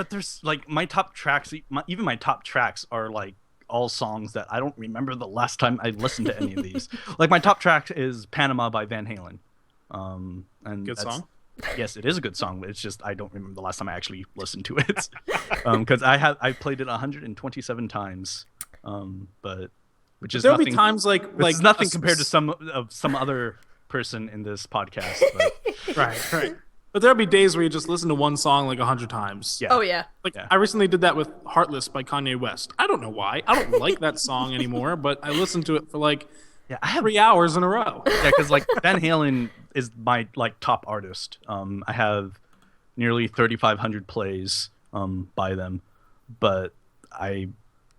There's like my top tracks, even my top tracks are like all songs that I don't remember the last time I listened to any of these. Like my top track is Panama by Van Halen. And good song. Yes, it is a good song, but it's just I don't remember the last time I actually listened to it. Because I played it 127 times. But which is there'll nothing, be times like nothing compared to some other person in this podcast. But. Right. But there'll be days where you just listen to one song like 100 times. Yeah. Oh yeah. I recently did that with Heartless by Kanye West. I don't know why. I don't like that song anymore, but I listened to it for like I have 3 hours in a row. Yeah, because like Van Halen is my like top artist. I have nearly 3,500 plays by them, but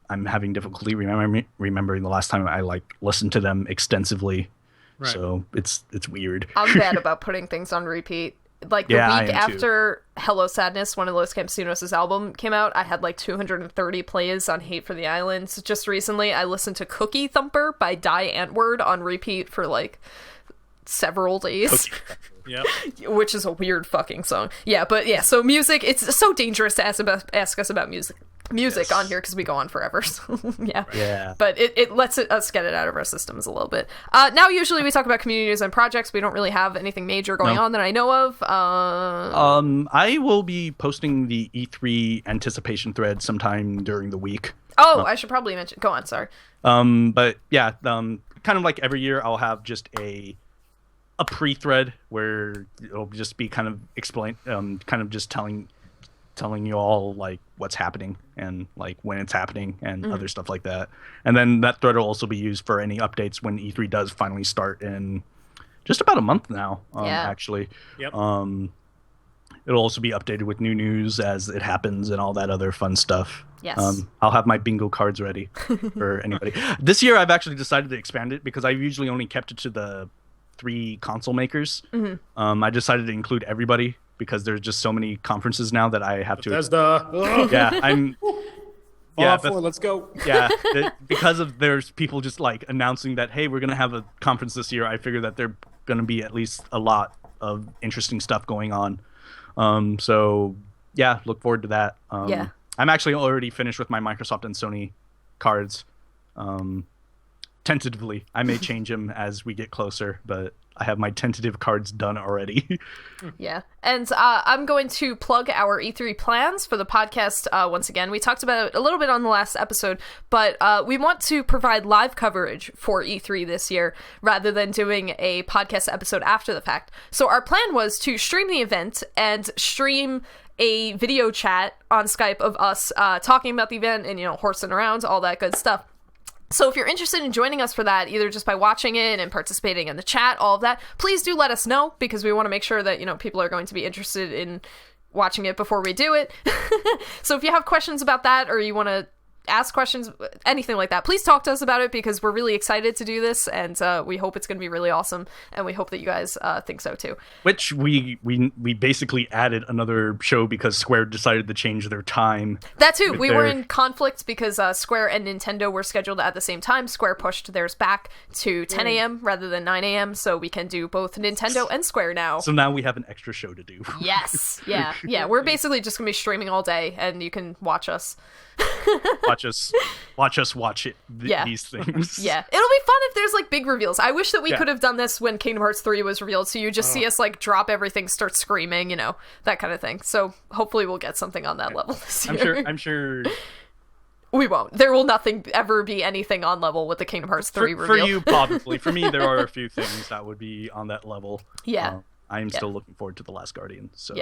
I'm having difficulty remembering the last time I like listened to them extensively. Right. So it's weird. I'm bad about putting things on repeat. Like the week after Hello Sadness, one of Los Campesinos' album came out, I had like 230 plays on Hate for the Island. Just recently, I listened to Cookie Thumper by Die Antwoord on repeat for like several days. Yeah. Which is a weird fucking song. Yeah, but yeah, so music, it's so dangerous to ask us about music on here because we go on forever. So, yeah. But it lets us get it out of our systems a little bit. Now, usually we talk about community news and projects. We don't really have anything major going on that I know of. I will be posting the E3 anticipation thread sometime during the week. Oh, I should probably mention. Go on, sorry. But yeah, kind of like every year, I'll have just a pre-thread where it'll just be kind of just telling you all like what's happening and like when it's happening and other stuff like that. And then that thread will also be used for any updates when E3 does finally start in just about a month now, actually. Yep. it'll also be updated with new news as it happens and all that other fun stuff. Yes. I'll have my bingo cards ready for anybody. This year, I've actually decided to expand it because I usually only kept it to the 3 console makers. I decided to include everybody because there's just so many conferences now that I have to. Yeah, I'm. Yeah, let's go. Yeah, because there's people just like announcing that, hey, we're gonna have a conference this year. I figure that there's gonna be at least a lot of interesting stuff going on. So yeah, look forward to that. Yeah. I'm actually already finished with my Microsoft and Sony cards. Tentatively, I may change them as we get closer, but I have my tentative cards done already. Yeah. And I'm going to plug our E3 plans for the podcast once again. We talked about it a little bit on the last episode, but we want to provide live coverage for E3 this year rather than doing a podcast episode after the fact. So our plan was to stream the event and stream a video chat on Skype of us talking about the event and, horsing around, all that good stuff. So if you're interested in joining us for that, either just by watching it and participating in the chat, all of that, please do let us know, because we want to make sure that, people are going to be interested in watching it before we do it. So if you have questions about that, or you want to ask questions, anything like that, please talk to us about it, because we're really excited to do this, and we hope it's going to be really awesome, and we hope that you guys think so too. Which we basically added another show because Square decided to change their time. That too. We were in conflict because Square and Nintendo were scheduled at the same time. Square pushed theirs back to 10 a.m. rather than 9 a.m. so we can do both Nintendo and Square now. So now we have an extra show to do. Yes. Yeah. We're basically just going to be streaming all day, and you can watch us. watch us watch it. These things. Yeah, it'll be fun if there's like big reveals. I wish that we could have done this when Kingdom Hearts 3 was revealed, so you just see us like drop everything, start screaming, that kind of thing. So hopefully we'll get something on that level this year. I'm sure we won't. There will nothing ever be anything on level with the Kingdom Hearts 3 reveal. For you, probably. For me, there are a few things that would be on that level. Yeah. I'm still looking forward to The Last Guardian. So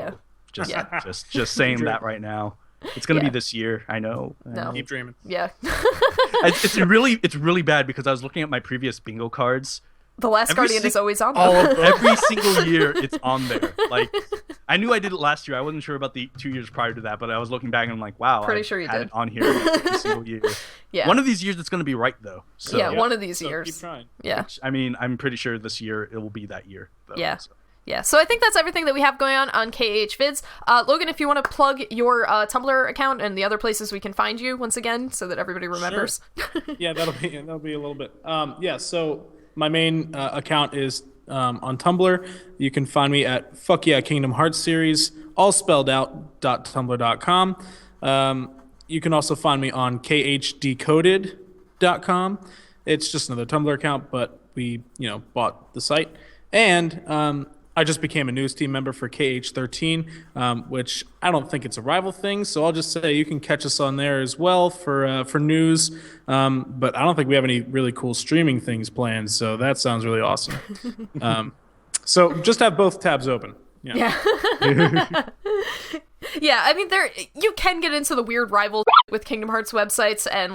just saying that right now. It's gonna be this year. I know. No. Keep dreaming. Yeah. it's really bad because I was looking at my previous bingo cards. The Last Guardian is always on them. Every single year it's on there. Like, I knew I did it last year. I wasn't sure about the 2 years prior to that, but I was looking back and I'm like, wow, pretty sure you had did it on here every single year. Yeah. One of these years it's gonna be right though. So, one of these years. Keep trying. Yeah. Which, I mean, I'm pretty sure this year it will be that year. Though, Yeah. So. Yeah, so I think that's everything that we have going on KH-Vids. Logan, if you want to plug your Tumblr account and the other places we can find you once again, so that everybody remembers. Sure. Yeah, that'll be a little bit. So my main account is on Tumblr. You can find me at Fuck Yeah Kingdom Hearts Series, all spelled out, .tumblr.com. You can also find me on KH-Decoded.com. It's just another Tumblr account, but we bought the site. And I just became a news team member for KH13, which I don't think it's a rival thing. So I'll just say you can catch us on there as well for news. But I don't think we have any really cool streaming things planned. So that sounds really awesome. So just have both tabs open. Yeah. Yeah, I mean, you can get into the weird rival with Kingdom Hearts websites, and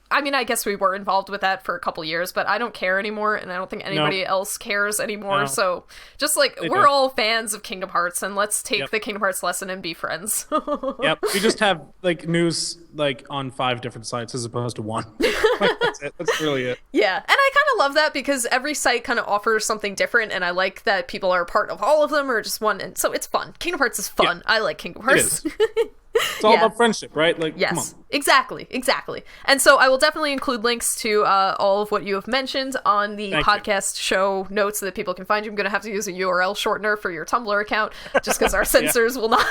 I guess we were involved with that for a couple years, but I don't care anymore, and I don't think anybody else cares anymore. No. So just we're all fans of Kingdom Hearts, and let's take the Kingdom Hearts lesson and be friends. Yep, we just have news on 5 different sites as opposed to 1. That's it. That's really it. Yeah, and I kind of love that because every site kind of offers something different, and I like that people are part of all of them or just one, and so it's fun. Kingdom Hearts is fun. Yeah. I like Kingdom Hearts. It's all about friendship, right? Yes, come on. Exactly. And so I will definitely include links to all of what you have mentioned on the podcast show notes so that people can find you. I'm going to have to use a URL shortener for your Tumblr account just because our censors will not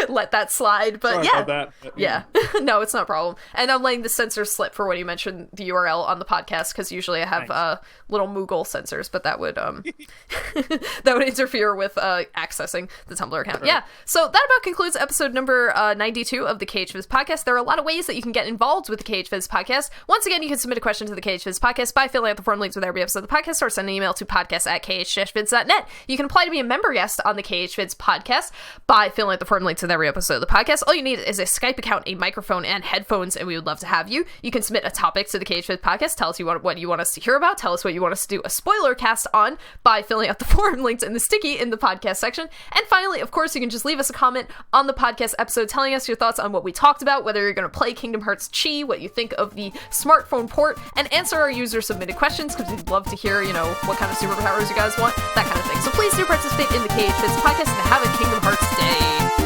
let that slide. But Sorry about that, but, yeah. No, it's not a problem. And I'm letting the censors slip for when you mention the URL on the podcast because usually I have little Moogle censors, but that would that would interfere with accessing the Tumblr account. Right. Yeah. So that about concludes episode number number 92 of the KH-Vids podcast. There are a lot of ways that you can get involved with the KH-Vids podcast. Once again, you can submit a question to the KH-Vids podcast by filling out the form links with every episode of the podcast, or send an email to podcast@KH-Vids.net. You can apply to be a member guest on the KH-Vids podcast by filling out the form links with every episode of the podcast. All you need is a Skype account, a microphone, and headphones, and we would love to have you. You can submit a topic to the KH-Vids podcast. Tell us what you want us to hear about. Tell us what you want us to do a spoiler cast on by filling out the form links in the sticky in the podcast section. And finally, of course, you can just leave us a comment on the podcast episode telling us your thoughts on what we talked about, whether you're going to play Kingdom Hearts Chi, what you think of the smartphone port, and answer our user submitted questions, because we'd love to hear, what kind of superpowers you guys want, that kind of thing. So please do participate in the KH-Vids podcast, and have a Kingdom Hearts day.